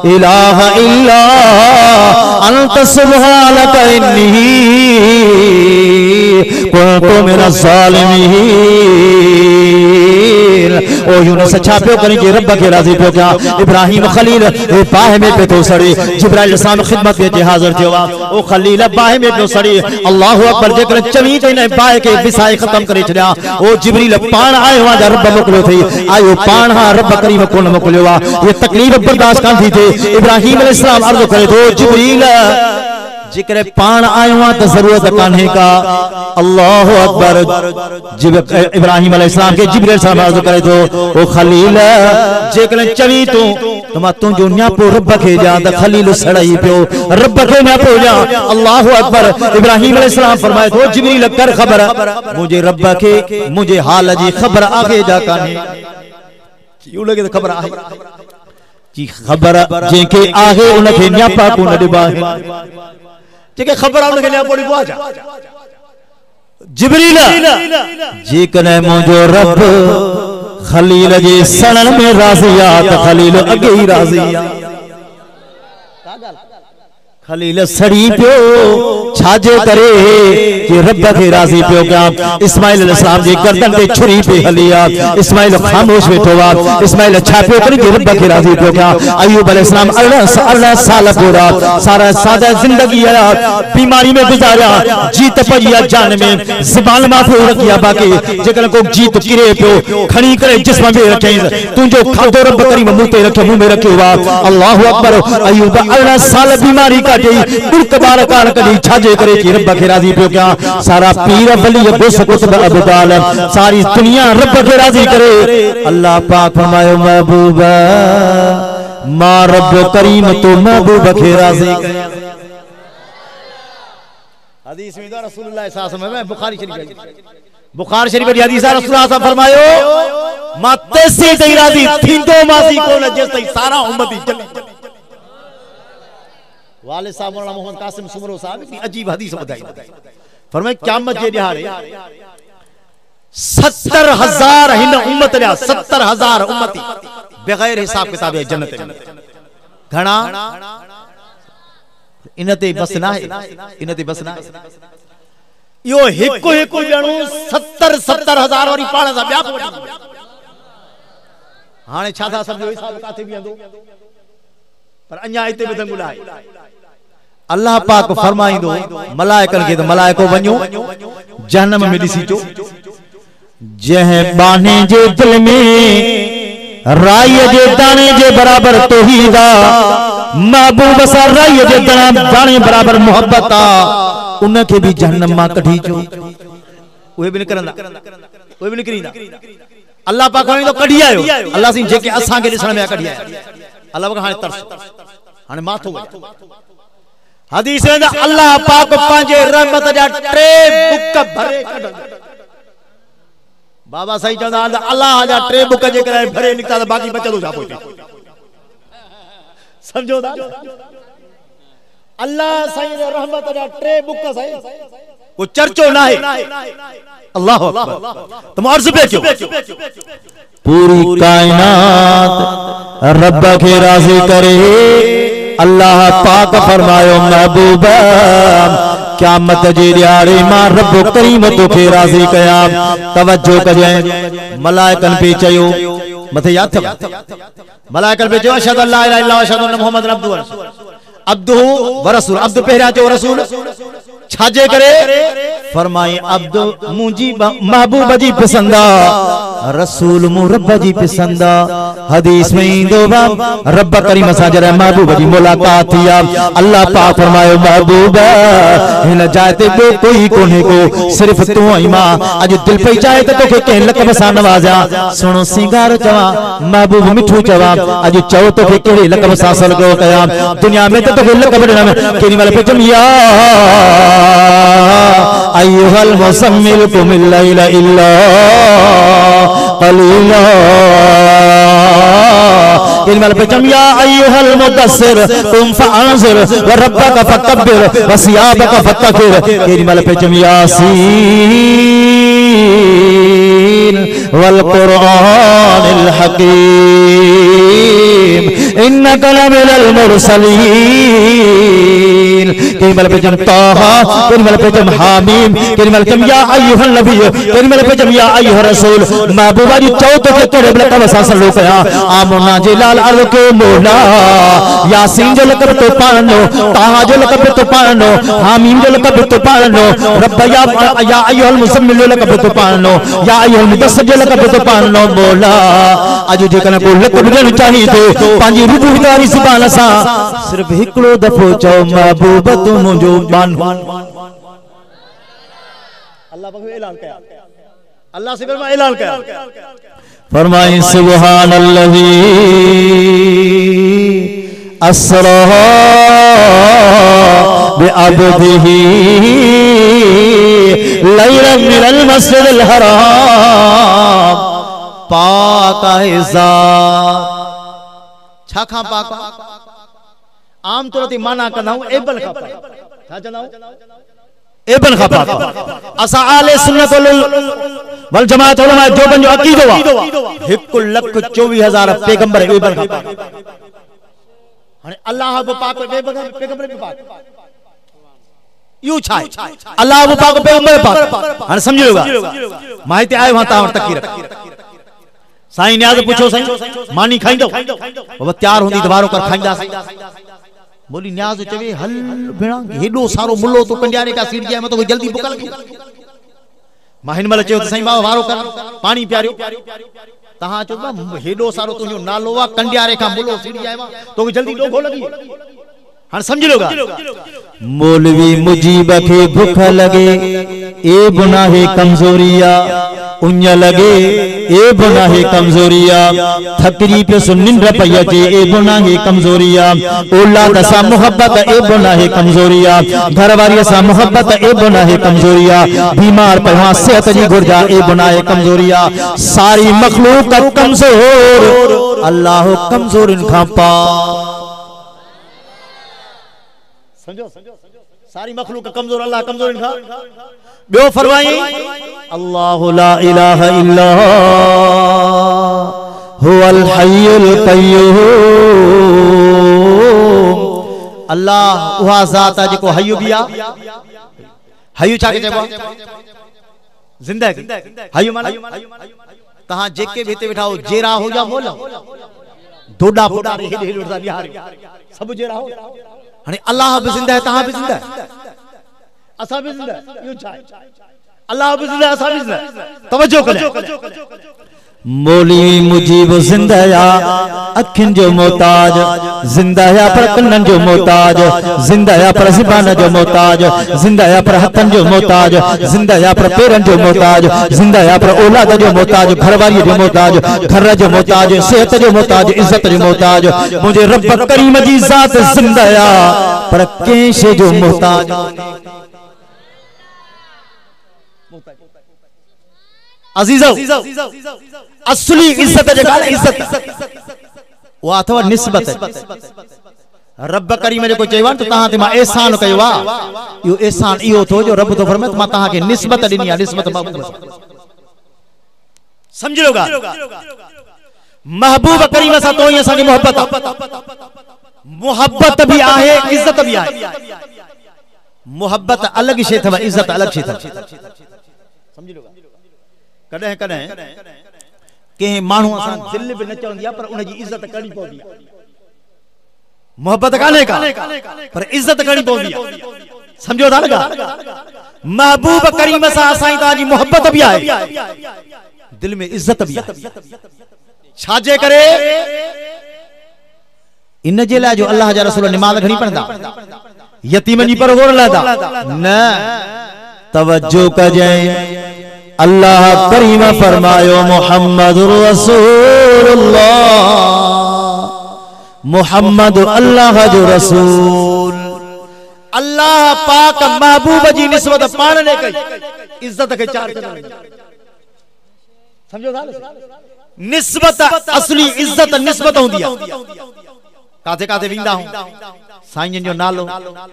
इलाहा इल्ला अंत सुब्हानका इन्नी कुन्तु मिनज़ ज़ालिमीन। ओ यूनुस छा पियो करी कि रब के राज़ी पियो कया। इब्राहिम खलील बाह में पे तो सड़ी, जिब्राइल अलैहिस्सलाम खिदमत के हाजिर थियो। ओ खलील बाह में पे सड़ी, अल्लाहु अकबर जेकर चवी ते बाह के विसाए खत्म करे छया। ओ जिब्रील पाण आयो वा रब मोकलियो थई, आयो पाण हा रब करीम कोन मोकलियो वा। ये तकलीफ बर्दाश्त कान थी थे। इब्राहिम अलैहिस्सलाम अर्ज़ करे तो जिब्रील जिक्र पान आयो तो जरूरत कान्हे का। अल्लाह अकबर। इब्राहिम अलैहिस्सलाम के जिब्रील साहब अर्ज़ करे तो ओ खलील जेकर चवी तो मा तुझो न्यापो रब के जा त खलील सड़ई पियो रब के न्यापो जा। अल्लाह अकबर। इब्राहिम अलैहिस्सलाम फरमाए तो जिब्रील कर खबर मुझे रब के मुझे हाल जी खबर आगे जा कान्हे। यूं लगे तो खबर आहे जी, खबर जेके आगे उनके न्यापा को न दिबा जेके खबर उनके न्यापो दिबा जा। जिब्रील जेकने मुझो रब खलील जे सणन में राज़िया त खलील अगे ही राज़िया। खलील सड़ी पियो छाजे करे कि रब के राज़ी पियो क्या। इस्माइल अलैहिस्सलाम जी गर्दन पे छुरी पे हलिया, इस्माइल खामोश बैठो वा। इस्माइल छा पियो करे कि रब के राज़ी पियो क्या। अय्यूब अलैहिस्सलाम 18 साल पूरा सारा सादा जिंदगी आया बीमारी में गुजारा, जीत पजिया जान में ज़बान माफो रखिया। बाकी जेकर को जीत किरे पियो खणी करे जिस्म में रखे तुझो खादो रब करीम मुंह पे रखे मुंह में रखे वा। अल्लाहु अकबर। अय्यूब 18 साल बीमारी का काल कदी छाजे करे कि रब के राज़ी पियो क्या। सारा पीर वली गुस कुतुब अबदाल सारी दुनिया रब के राज़ी करे। अल्लाह पाक फरमायो महबूब मा रब करीम तो महबूब के राज़ी करे। हदीस में रसूलुल्लाह सल्लल्लाहु अलैहि वसल्लम बुखारी शरीफ बुखारी शरीफ की हदीस रसूलुल्लाह साहब फरमायो मा तेसी ते राज़ी थींदो मासी कोन जेस तई सारा उम्मती चली। वाले साहब मौलाना मोहम्मद कासिम सुमरो साहब इतनी अजीब हदीस बताई। फरमाए क़यामत जे ॾियारे 70,000 हिन उम्मत जा 70,000 उम्मती बगैर हिसाब किताब जन्नत में। घणा इनते बस ना है, इनते बस ना है। यो हिकु हिकु ॼणो 70,000 वारी पाण सा ॿिया पोइ हाणे छा था सम्झो हिसाब काथे बीहंदो पर अञा हिते बि दंगुल आहे। अल्लाह पाक फरमाइंदो मलाइकन के तो मलाइको वञो जहन्नम में ॾिसीजो जह बाने जे दिल में राई जे दाने जे बराबर तौहीद महबूब सा राई जे दाने बराबर मोहब्बत उनखे भी जहन्नम मां कढी चो उहे भी निकरंदा उहे भी निकरींदा अल्लाह पाक हाणे तो कढी आयो अल्लाह सिंह जेके असां के दिसण में कढी आया अल्लाह पाक हाणे तरस हाणे माथो हदीस में अल्लाह पाक पांजे रहमत जा 3 बुक भरे बाबा सही चंदा अल्लाह जा 3 बुक जे करे भरे निकता तो बाकी बचलो जा पोते समझो दा अल्लाह सही रहमत जा 3 बुक सही को चर्चो ना है अल्लाह अकबर तुम अर्ज पे क्यों पूरी कायनात रब के राजी करे अल्लाह पाक फरमायो महबूबा क़यामत जे ॾियारे मां रब करीम तोखे राज़ी कया तवज्जो कजे मलाइकन पे चयो मथे याद था मलाइकन पे चयो अशहदु अल्ला इलाहा इल्लल्लाह व अशहदु अन्न मुहम्मदन अब्दुहु व रसूल अब्दु पहिरियां चयो रसूल छाजे करे फरमाई अब्दु मुंजी महबूब जी पसंदा रसूल मु रब जी पसंदा हदीस में इंदो रब करीम सा जरा महबूब जी मुलाकात थिया अल्लाह पाक फरमायो महबूब इन जाते बे कोई कोने को सिर्फ तू ही मां आज दिल पे चाहे तो तोखे के लकब सा नवाजा सुनो सिंगार चवा महबूब मिठू चवा आज चौ तोखे केड़े लकब सा सलगो कया दुनिया में तो तोखे लकब देना केनी वाले पे जमिया अय्युहल मुसम्मिल कुमिल लैला इल्ला कलीला केनी वाले पे जमिया अय्युहल मुदस्सिर कुम फअंज़िर व रब्बका फकब्बिर व सियाबका फतकिर केनी वाले पे जमिया यासीन वल कुरआनिल हकीम इन्नका लमिनल मुरसलीन केनी वाले पे जम ताहा केनी वाले पे जम हामीम केनी वाले जम या अय्युहन नबी केनी वाले पे जम या अय्युहर रसूल महबूबा जी चौथ के तोड़े लकब सासन लो कया आमना जे लाल अर्ज़ के मौला यासीन जो लकब तो पानो ताहा जो लकब तो पानो हामीम जो लकब तो पानो रब या अय्युहल मुसम्मिल जो लकब तो पानो या अय्युहल मुदस्सिर जो लकब तो पानो मौला आज जे कने को लकब देन चाहिए तो पांजी रूबू वारी ज़बान सा सिर्फ हिकड़ो दफो चो महबूब तू मुंजो बान अल्लाह पाक ऐलान कया अल्लाह से फरमा ऐलान कया फरमाए सुब्हानल्लाही अस्रा बिअब्दिही लैलन मिनल मस्जिदिल हराम पाक है ज़ात छाखा पाक आम तौर ते माना कंदाऊ एबल खा पाक छा चंदाऊ एबल खा पाक असा आले सुन्नत वल जमात उलमा देवबंद जो अकीदो आ 1,24,000 पैगंबर एबल खा पाक हाने अल्लाह बि पाक पैगंबर बि पाक यू छा अल्लाह बि पाक पैगंबर पाक हाने समझियोगा मां हिते आयो हां ता तकीर साईं न्याज़ पूछो साईं मानी खाइंदो बाबा तैयार होंदी दबारो कर खाइंदा बोली न्याज़ चवे हल भेणा हेडो सारो मुल्लो तो कंडियारे का सीट गया मैं तो जल्दी बुक लगी माहिन मल चयो साईं बाबा वारो कर पानी प्यारियो तहां चो हेडो सारो तुजो नालो वा कंडियारे का मुल्लो सीट गया तो जल्दी डोगो लगी हां समझ लोगा मौलवी मुजीब के भूख लगे ए गुनाहे कमजोरिया उन्य लगे ए गुनाहे कमजोरिया थकरी पे सुनिन रपया जे ए गुनाहे कमजोरिया औलाद सा मोहब्बत ए गुनाहे कमजोरिया घरवारी सा मोहब्बत ए गुनाहे कमजोरिया बीमार पहा सेहत जी गुरजा ए गुनाहे कमजोरिया सारी मखलूक कमजोर अल्लाह कमजोर इनका पा समझो सारी मखलूक कमजोर अल्लाह कमजोर इनका बयो फरमाई अल्लाह ला इलाहा इल्ला हुवल हय्युल कय्यूम अल्लाह उहा ज़ात है जेको हय्यु बिया हय्यु छा के चबो जिंदगी हय्यु माने तहां जेके भी हिते वेठा हो जेरा हो या मोला डोडा फोडा हेड हेड उड़दा बिहार सब जेरा हो हने अल्लाह भी जिंदा है तहां भी जिंदा है असा भी जिंदा है यो छा अल्लाह भी जिंदा है असा भी जिंदा है तवज्जो कर मौलवी मुजीब जिंदया अखिन जो मोहताज, जिंदया पर कन्नन जो मोहताज, जिंदया पर ज़ुबान जो मोहताज, जिंदया पर हथन जो मोहताज, जिंदया पर पेरन जो मोहताज, जिंदया पर औलाद जो मोहताज, घरवारी जो मोहताज, घर जो मोहताज, सेहत जो मोहताज, इज्जत जो मोहताज। मुझे रब करीम जी ज़ात जिंदया पर केशे जो मोहताज। अजीज़ो असली इज्जत जगह इज्जत वो अथवा निस्बत रब करीम जो चयो तो तहां ते मां एहसान कयो आ। यो एहसान इहो थो जो रब तो फरमाए मां तहां के निस्बत ॾिनी आ, निस्बत समझ लो गा। महबूब करीम सां तो असां की मोहब्बत मोहब्बत भी आहे, इज्जत भी आहे। मोहब्बत अलग शे थव, इज्जत अलग शे थव। समझ लो कॾहिं कॾहिं कंहिं माण्हू सां दिल बि न चवंदी आहे पर उनजी इज्जत करणी पवंदी आहे। मोहब्बत कान्हे का पर इज्जत करणी पवंदी आहे। समझो था लगा। महबूब करीम सां असांजी तव्हांजी मोहब्बत बि आहे, दिल में इज्जत बि आहे। छाजे करे इन जे लाइ जो अल्लाह जा रसूल निमाज़ घणी पढ़ंदा, यतीमनि जी परवरिश लहंदा न। तवज्जो कजई अल्लाह करीम फरमायो मोहम्मद रसूलुल्लाह, मोहम्मद अल्लाह जो रसूल। अल्लाह पाक महबूब जी निस्बत पाण ने कई, इज्जत के चार समझो था। निस्बत असली इज्जत निस्बत होंदी है। काथे काथे विंदा हूं साईं जो नालो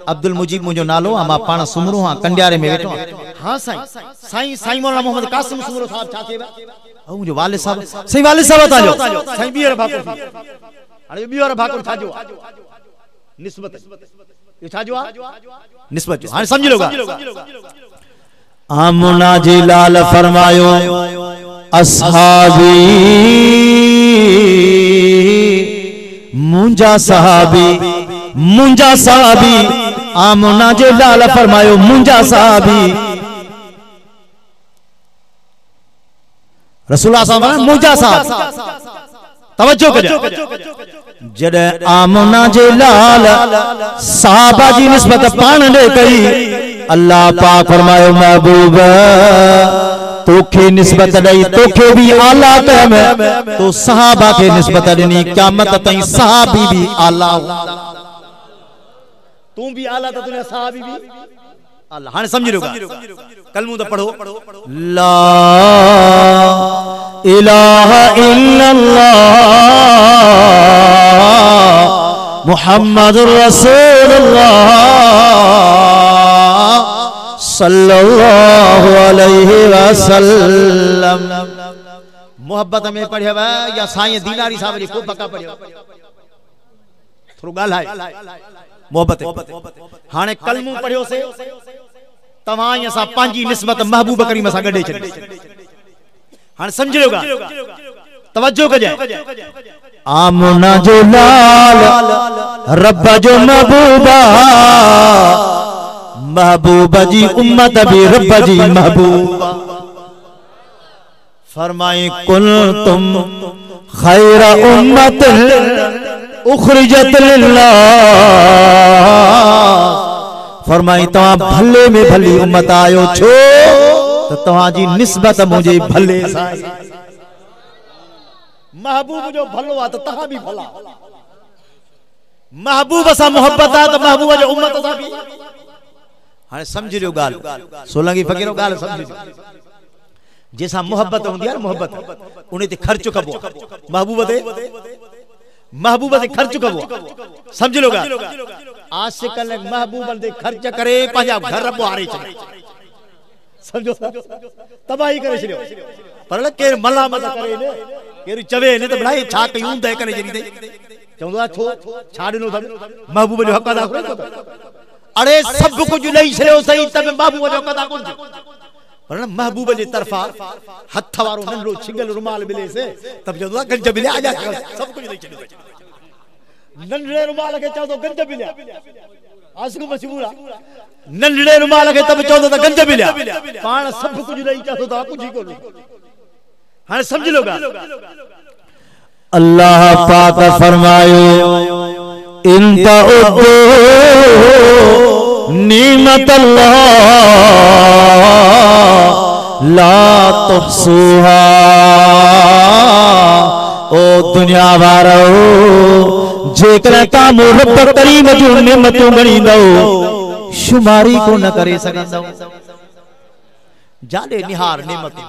अब्दुल मुजीब मुझो नालो मां पाण सुमरो हां कंडियारे में वेठो। हां साईं साईं मौलाना मोहम्मद कासिम सुमरो साहब छा चेबा ऐं मुझो वालिद साहब सही वालिद साहब ताजो साईं बीर भाकुर हाणे बीर भाकुर छाजो निस्बत यो छाजो निस्बत हाणे समझ लोगा। आमुना जी लाल फरमायो असहाबी मुंजा सहाबी आमुना जे लाल फरमायो मुंजा सहाबी। रसूलुल्लाह साहब मुंजा साहब तवज्जो कजो। जॾहिं आमुना जे लाल सहाबा जी निस्बत पाण ने कई, अल्लाह पाक फरमायो महबूब तोखे निस्बत ॾई, तोखे भी आला कयम, तो सहाबा के निस्बत ॾिनी, क़यामत ताईं सहाबी भी आला। तू भी आला तो तुने सहाबी भी आला। हाणे समझ लो कलमू तो पढ़ो। ला इलाहा इल्लल्लाह मुहम्मदुर रसूलुल्लाह सल्लल्लाहु अलैहि वसल्लम। मोहब्बत में पढ़ियो या साईं दीनारी साहब जी को पक्का पढ़ियो थोरो ॻाल्हाए मोहब्बत। हाणे कलमू पढ़ियो से तव्हां असां पंहिंजी निस्बत महबूब करीम सां गॾे छॾी। हाणे समझ लो तवज्जो कजाए। आमुना जो लाल रब जो महबूबा, महबूबा जी उम्मत भी रब जी महबूबा। फरमाए कुल तुम खैर उम्मत उखरिजत लिल्लाह। फरमाई तव्हां भले में भली उम्मत आयो छो तो तव्हांजी निस्बत मुझे भले सां। महबूब जो भलो आ तो तव्हां भी भला। महबूब सां मोहब्बत आ तो महबूब जो उम्मत सां भी। हाणे समझ लियो गाल सोलंगी फकीरो गाल समझ लियो। जैसा मोहब्बत होंदी है मोहब्बत उन्हें ते खर्च कबो महबूब ते खर्च कबो। समझ लो गा आशिक ने महबूब ते खर्च करे पंजा घर बुहारे छे। समझो तबाही करे छो पर केर मलामत करे ने केर चवे ने तो भाई छा कयूं दे करे जरी दे चंदा छो छाड़नो महबूब जो हक अदा करे। अरे सब कुछ नहीं छो सही तब महबूब जो हक अदा कर। पर महबूब जे तरफा हथ वारो नंढो छिगल रुमाल मिले से तब चंदा गंज मिले आजा सब कुछ नहीं छो। नंढे रुमाल के चंदो गंज मिले आशिक मशहूर नंढे रुमाल के तब चंदो गंज मिले पान सब कुछ नहीं चाहो तो कुछ ही को। हाणे समझ लोगा अल्लाह पाक फरमायो इंता उद्दो निमत अल्लाह ला तुहसूहा। ओ दुनिया वारो जेकर ता रब करीम जो नेमतूं गणींदो शुमारी को न करे सघंदो। जाडे निहार नेमती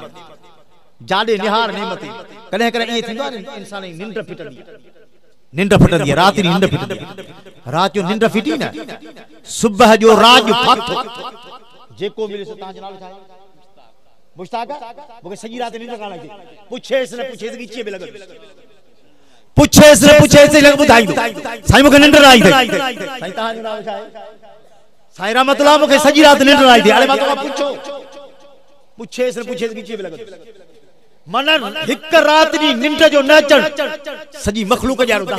जाडे निहार नेमती कॾहिं कॾहिं ईअं थींदो आहे इंसान जी निंड फिटंदी आहे रात जी निंड फिटंदी रात जो निंड फिटी न सुबह जो राज फाथो जेको मिले सो तव्हांजो नालो छा आहे मुश्ताक मूंखे सॼी रात निंड कान आई पुछेस न पुछेस की कीअं बि लॻंदो पुछेस न पुछेस लॻ ॿुधाईंदो साईं मूंखे निंड न आई साईं तव्हांजो नालो छा आहे साईं रहमतुल्लाह मूंखे सॼी रात निंड न आई हाणे मां तव्हां पुछो पुछेस न पुछेस की कीअं बि लॻंदो मन हिक रात जी निंड जो न अचण सॼी मखलूक ॼाणो था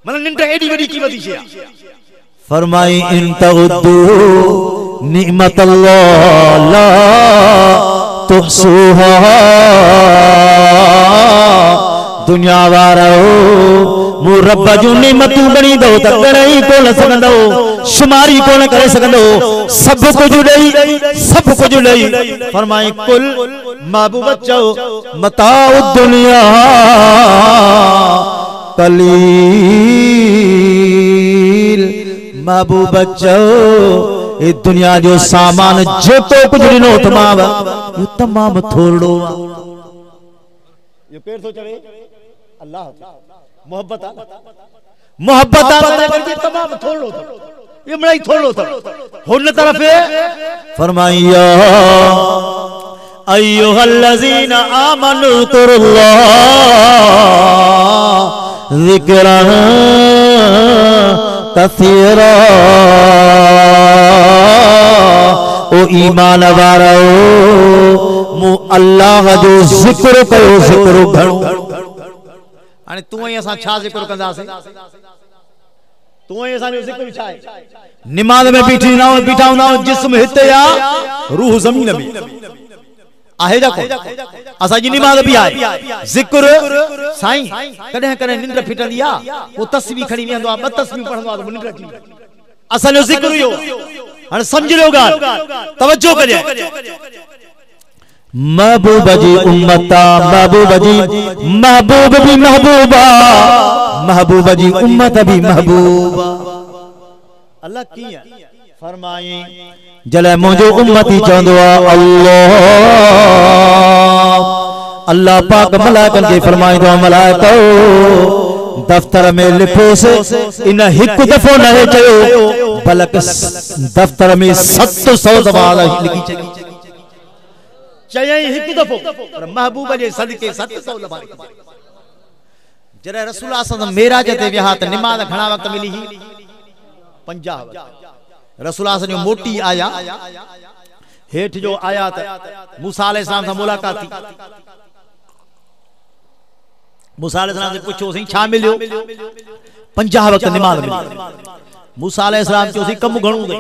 मन निंड एडी वडी कीमती शइ आहे। फरमाई इन तउद्दू निअमत अल्लाह ला तुहसूहा। दुनिया वारो मु रब जो नेमतूं गणींदो त गणई कोन सघंदो शुमारी कोन करे सघंदो सब कुछ ॾेई फरमाई कुल महबूब चओ मताउ दुनिया कलील। महबूब चओ ए दुनिया जो सामान जेको कुछ ॾिनो तमाम तमाम थोड़ो ये केर थो चवे अल्लाह मोहब्बत करके तमाम थोड़ो ये बड़ा ही थोड़ो था हुन तरफ फरमाइया अय्युहल्लज़ीना आमनु तुरुल्लाह ज़िक्रन कसीरा। ओ ईमान वारो मु अल्लाह जो जिक्र कयो जिक्र घणो। हाणे तू ही असां छा जिक्र कंदासीं तू ही असां जो जिक्र छा आहे नमाज़ में बीठा हूंदा जिस्म हिते आ रूह ज़मीन में आहे जा कोन असां जी नमाज़ भी आहे जिक्र साईं कॾहिं कॾहिं निंड फिटंदी आ वो तस्बीह खणी वेंदो आ ब तस्बीह पढ़ंदो आ तो निंड अची असां जो जिक्र यो हाणे समझ लो ॻाल्हि तवज्जो कजे महबूब जी उम्मता महबूब भी महबूबा महबूब जी उम्मत भी महबूबा। अल्लाह कीअं फरमाई जले मुझो उम्मती चंदो अल्लाह पाक मलाइकन के फरमाइंदो मलाइको दफ्तर में लिखोस इन एक दफो न चयो बल्कि दफ्तर में 700 दफा लिखी चयई एक दफो पर महबूब जे सदके 700 दफा जरे रसूलुल्लाह सल्लल्लाहु अलैहि वसल्लम मेराज ते विया त नमाज घणा वक्त मिली 50 वक्त रसूलुल्लाह सल्लल्लाहु मोटी आया हेठ जो आया त मूसा अलैहिस्सलाम से मुलाकात थी मूसा अलैहिस्सलाम से पूछो सी छा मिलियो 50 वक्त नमाज मिली मूसा अलैहिस्सलाम चयो सी कम घणो दे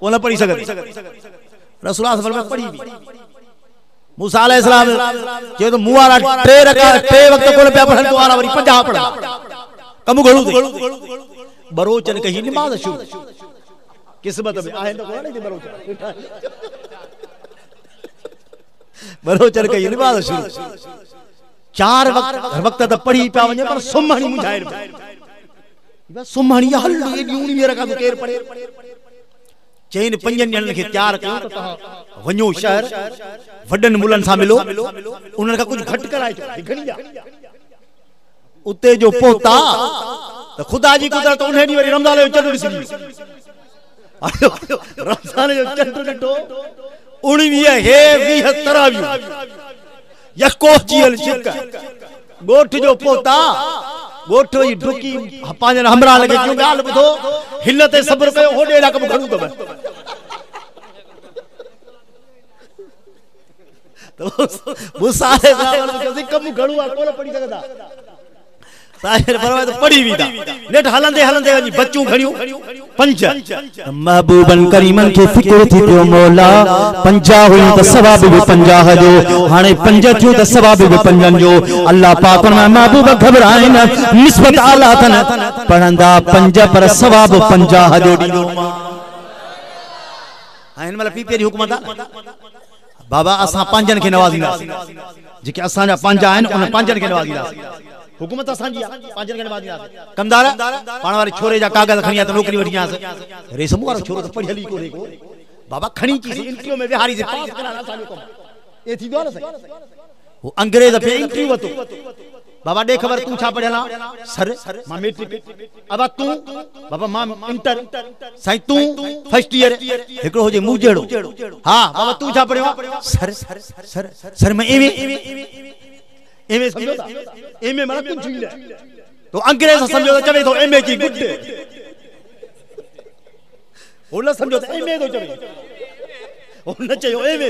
कोन पढ़ी सघंदी रसूलुल्लाह सल्लल्लाहु अलैहि वसल्लम पढ़ी मूसा अलैहिस्सलाम जे तो मुआरा 3 वक्त कोन पे पढ़न तो वारा वरी 50 पढ़ा कम घणो दे बरोचन कही नमाज शुरू किस्मत में आहे तो कोन दे बरोचन कही नमाज शुरू 4 वक्त त पढ़ी पा वने पर सुमहणी मुझाए सुमहणी हल यूनी में रखा तो केर पढ़े चैन 5 ॼणनि खे तैयार कयो त तव्हां वञो शहर वडन मुलन सा मिलो उन्हनि का कुछ घट कराए घणी उते जो पहुता तो खुदा जी कुदरत उन्हें डी वरी रमजान जो चंड ॾिसी रमजान जो चंड ॾिठो 19 हे 20 तरावी यको जील चिक गोठ जो पहुता गोठ जी ढुकी पांजन हमरा लगे क्यों गाल बुधो हिलते सब्र कयो होडे ला कम घणो तब तो मूसा कम घणो आ कोन पढ़ी सकदा ताहिर फरमाए तो पढ़ी भी दा नेट हलंदे हलंदे वञी बच्चू खणियो 5 महबूबन करीमन के फिक्र थी पियो मौला 50 हुई त सवाब भी 50 जो हाने 5 थियो त सवाब भी 5 जो अल्लाह पाक में महबूब घबराए न निस्बत आला तन पढ़ंदा 5 पर सवाब 50 जो ॾींदो हिन महिल पीपीए जी हुकूमत बाबा असां 5 खे नवाज़ींदा जेके असांजा 5 आहिनि उन 5 खे नवाज़ींदा हुकूमत असांजी आहे 5 खे नवाज़ींदा कमदार पाण वारे छोरे जा कागज़ खणी त नौकरी वठी आस रेशम वारो छोरो त पढ़ियल ई कोन्हे को बाबा खणी चीज इंटरव्यू में विहारी से पास कराना असांजो कम ए थींदो न सही वो अंग्रेज पे इंटरव्यू वतो बाबा दे खबर तू छा पढ़ियला सर मां मैट्रिक अब तू बाबा मां इंटर साईं तू फर्स्ट ईयर एकड़ो हो जे मुजेड़ो हां बाबा तू छा पढ़ियो सर सर सर मैं एमए समझो था एमए माना कुछ ही नहीं तो अंग्रेज समझो तो चवे तो एमए की गुड्डे ओला समझो तो एमए तो चवे ओन चयो एमए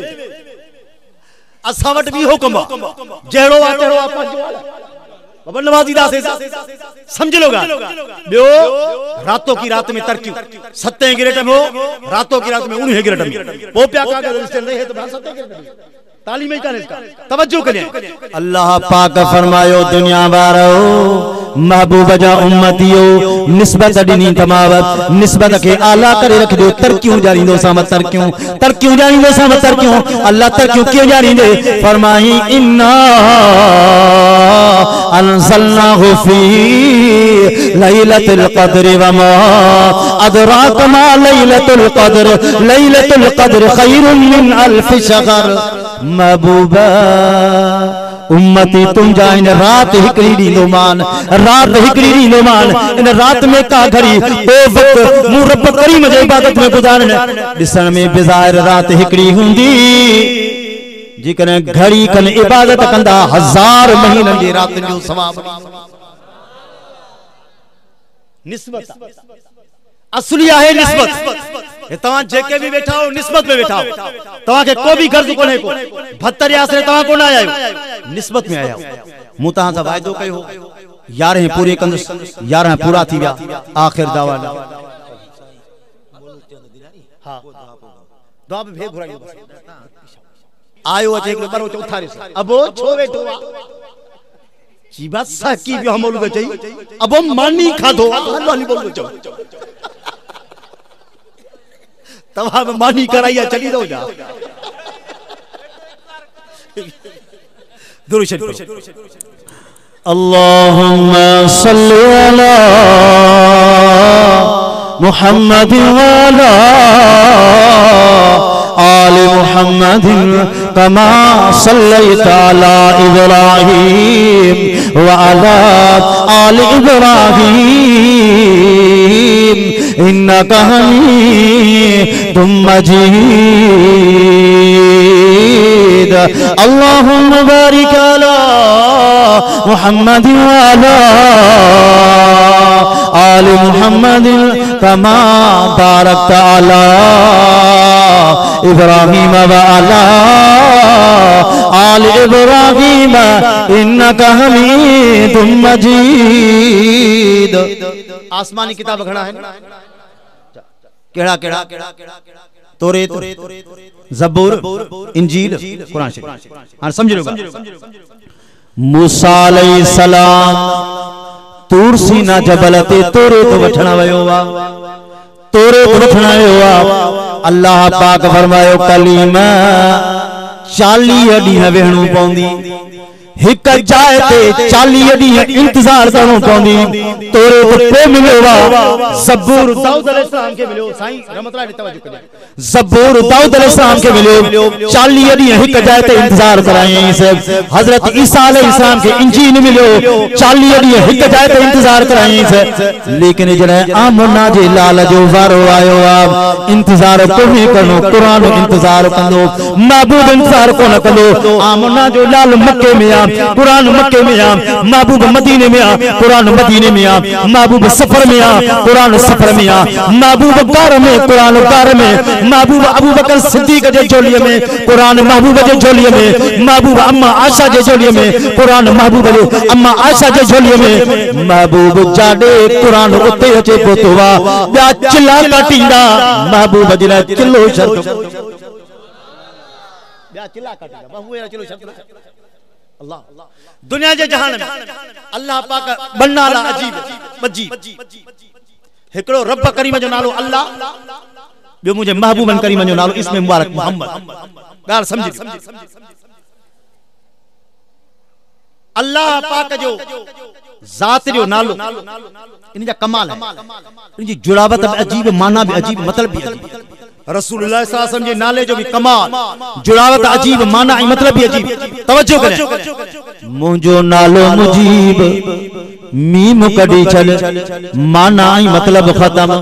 असा वट भी हुक्म जेड़ो आ तेड़ो आ पंजो बाबा नवाज़ीदा से समझ लो गा बियो रातों की रात में तरक्की 7 ग्रेड में रातों की रात में 19 ग्रेड में वो प्या कागज रजिस्टर नहीं है तो 7 ग्रेड में तालीम ही काने इसका तवज्जो करिए अल्लाह पाक फरमायो दुनिया वारो महबूब जा उम्मतियो निस्बत ॾिनी तमावत निस्बत के आला करे रख दो तरक्कियों जारींदो साम तरक्कियों जारींदो साम तरक्कियों अल्लाह तरक्कियों क्यों जारींदे फरमाई इन्ना अनज़लनाहु फी लैलतुल क़द्र व मा अदराक मा लैलतुल क़द्र खैरुम मिन अल्फ शहर महबूबा उम्मती तुम जा इन रात हिकड़ी ॾींदो मान रात हिकड़ी ॾींदो मान इन रात में का घड़ी ओ वक्त मूं रब करीम जे इबादत में गुजारन ॾिसण में बेज़ाहिर रात हिकड़ी हुंदी जेकॾहिं घड़ी कन इबादत कंदा 1000 महीननि जी रात जो सवाब निस्बत असली आहे निस्बत तव्हां जेके भी बैठा हो निस्बत में बैठा हो तव्हां के को भी गर्ज कोने को भत्तर आसरे तव्हां कोन आया हो निस्बत में आया हो मूं तव्हां सां वाइदो कयो 11 पूरे कंदुस 11 पूरा थी विया आखिर दावा हां दुआ पे भेग घुराइयो आयो अचे एक बरो चौथारे अबो छो वेठो जी बात साकी भी हम बोलू चई अबो मानी खाधो अल्लाह नहीं बोलू चो तवा में मानी कराइया चली दो जा दुरुशन अल्लाहुम्मा सल्लि अला मुहम्मद व अला आले मुहम्मद कमा सल्लैता अला इब्राहीम व अला आले इब्राहीम इन्नका हमीदुम मजीद अल्लाहुम्मा बारिक अला मुहम्मद व अला आले मुहम्मद कमा बारकता अला इब्राहीम व अला आले इब्राहीम इन्नका हमीदुम मजीद आसमानी किताब घड़ा है केड़ा केड़ा तौरेत ज़बूर इंजील कुरान शरीफ हां समझ लो मूसा अलैहिस्सलाम तूर सीना जबल ते तौरेत वठण वयो वा तौरेत वठण वयो वा अल्लाह पाक फरमायो कलीमा 40 ॾींहं वेहणो पवंदी एक जाए ते 40 ॾींहं इंतजार करणो पवंदी तोरे को मिलियो वा ज़बूर दाऊद अलैहिस्सलाम के मिलियो साईं रहमतुल्लाह ने तवज्जो करियो ज़बूर दाऊद अलैहिस्सलाम के मिलियो 40 ॾींहं एक जाए ते इंतजार कराई से हजरत ईसा अलैहिस्सलाम के इंजील मिलियो 40 ॾींहं एक जाए ते इंतजार कराई से लेकिन जने आमना जे लाल जो वारो आयो आ इंतजार कोने करो कुरान इंतजार कंदो महबूब इंतजार कोन कंदो आमना जो लाल मक्के में कुरान मक्के में आ महबूब मदीने में आ कुरान मदीने में आ महबूब सफर में आ कुरान सफर में आ महबूब कार में कुरान कार में महबूब अबू बकर सिद्दीक जे झोलीअ में कुरान महबूब जे झोलीअ में महबूब अम्मा आयशा जे झोलीअ में कुरान महबूब जे अम्मा आयशा जे झोलीअ में महबूब जाडे कुरान उते अचे पहुतो वा ॿिया चिला काटींदा महबूब जे लाइ चिलो शर्त ॿिया चिला काटींदा महबूब जे लाइ चिलो शर्त अल्लाह दुनिया जे जहान में अल्लाह पाक बनाला अजीब बजी हिकड़ो रब करीम जो नालो अल्लाह ॿियो मुझे महबूबन करीम जो नालो इसमें मुबारक मोहम्मद गाल समझी अल्लाह पाक जो जात जो नालो इन जा कमाल है इन जी जुड़ावत भी अजीब माना भी अजीब मतलब भी अजीब रसूलुल्लाह सल्लल्लाहु अलैहि वसल्लम जे नाले जो भी कमाल जुड़ावत अजीब माना ऐं मतलब भी अजीब तवज्जो करें मुझो नालो मुजीब मीम कड़ी चल माना ऐं मतलब खत्म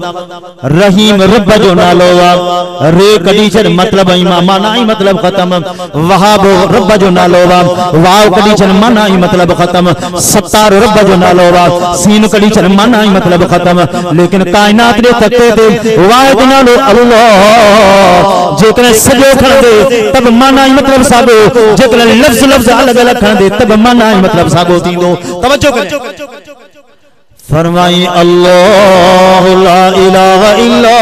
रहीम रब जो नालो वा रे कड़ी चल मतलब ऐं माना ऐं मतलब खत्म वहाब रब जो नालो वा वाव कड़ी चल माना ऐं मतलब खत्म सत्तार रब जो नालो वा सीन कड़ी चल माना ऐं मतलब खत्म लेकिन कायनात दे तके ते वाहिद नालो अल्लाह जेकरे सजो खणदे तब माना ऐं मतलब सागो जेकरे लफ्ज लफ्ज अलग अलग खणदे तब माना ऐं मतलब सागो थींदो तवज्जो करें फरमाई अल्लाह ला इलाहा इल्ला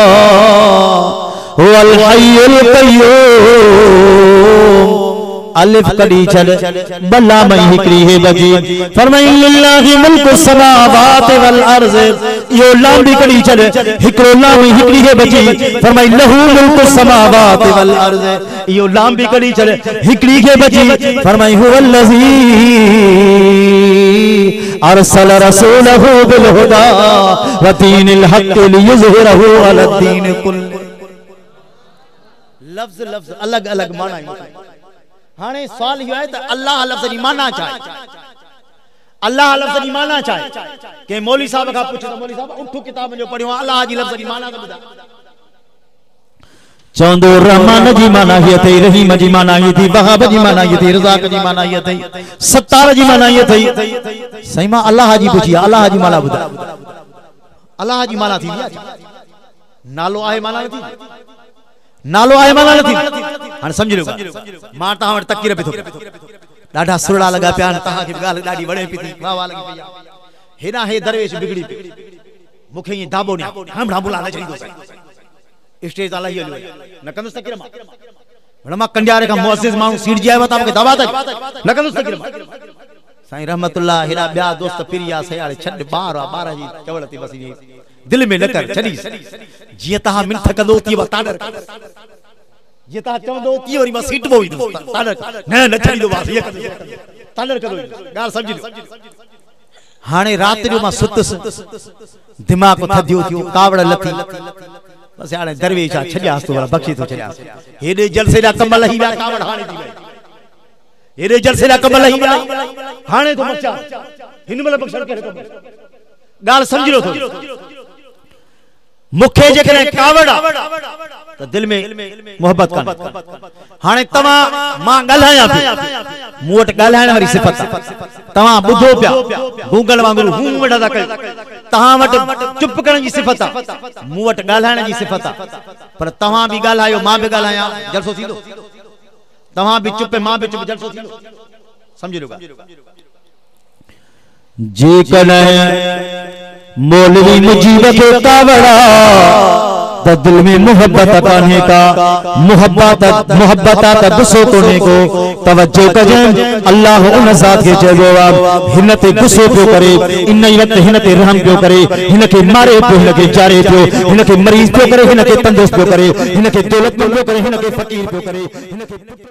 हुवल हय्युल कय्यूम अलिफ कड़ी चल बल्ला में हिकड़ी है बजी फरमाई लिल्लाहि मुल्कु समावाति वल अर्ज़ यो लाम भी कड़ी चल हिकड़ो लाम हिकड़ी है बजी फरमाई लहू मुल्कु समावाति वल अर्ज़ यो लाम भी कड़ी चल हिकड़ी है बजी फरमाई हुवल्लज़ी अरसल रसूलहु बिल हुदा व दीनिल हक़ लियुज़हिरहु अला दीन कुल्ल लफ्ज लफ्ज अलग अलग माना हाने सवाल यो है त अल्लाह लफ्ज जी माना चाहे अल्लाह लफ्ज जी माना चाहे के मौलवी साहब का पूछो तो मौलवी साहब उठो किताब जो पढ़ियो अल्लाह जी लफ्ज जी माना तो बता चौंदो रहमान जी माना ये थई रहीम जी माना ये थी वहाब जी माना ये थी रज़ाक जी माना ये थई सत्तार जी माना ये थई सही मां अल्लाह जी पूछी अल्लाह जी माना बुधा अल्लाह जी माना थी नालो आहे माना थी नालो आहे माना थी हाने समझ लो मां ता वट तकीर पे थो डाढा सुरड़ा लगा प्यान ता के गाल डाडी वणे पी थी वाह वाह लगी पिया हेना हे दरवेश बिगड़ी पे मुखे ये दाबो ने हम बुला न चली दो स्टेज अल्लाह ही न कंदुस तकीर मां कंडियारे का मुअज्जिज मानु सीट जाए ता के दवा तक न कंदुस तकीर साईं रहमतुल्लाह हेरा ब्या दोस्त पिरिया सयाले छड बार जी चवलती बस दिल में न कर छड़ी जिए ता मिनट कंदो ती ताडर ये ता चवंदो ती वरी मां सीट बोई ताडर न न छड़ी दो बस ये ताडर करो गाल समझ लो हाने रात जो मां सुतस दिमाग थदियो थियो कावड़ लथी बस हाने दरवेश छड्यास तो बख्शी तो छड्यास हेडे जलसे दा कमल ही व्या कावड़ हाने थी हेडे जलसे दा कमल ही व्या हाने तो मचा हिनमल बख्शण के गाल समझ लो थो मुखे जेकरे कावड़ा तो दिल में मोहब्बत कर हाने तवा मां गलहाया मुवट गलहाण वाली सिफत तवा बुधो पिया गूगल वांगुरु हूं वडा ता कयो तहा वट चुप करण जी सिफत मुवट गलहाण जी सिफत पर तवा भी गलहायो मां भी गलहाया जलसो थींदो तवा भी चुप मां भी चुप जलसो थींदो समझ लो जे कने मौलवी मुजीब के कावड़ा तो दिल में मोहब्बत पाने का मोहब्बत का गुस्सो कोने को तवज्जो कजे अल्लाह उन जात के जवाब हिनते गुस्सो पियो करे इन वक्त हिनते रहम पियो करे हिनके मारे पियो हिनके जारे पियो हिनके मरीज पियो करे हिनके तंदुरुस्त पियो करे हिनके दौलत पियो करे हिनके फकीर पियो करे हिनके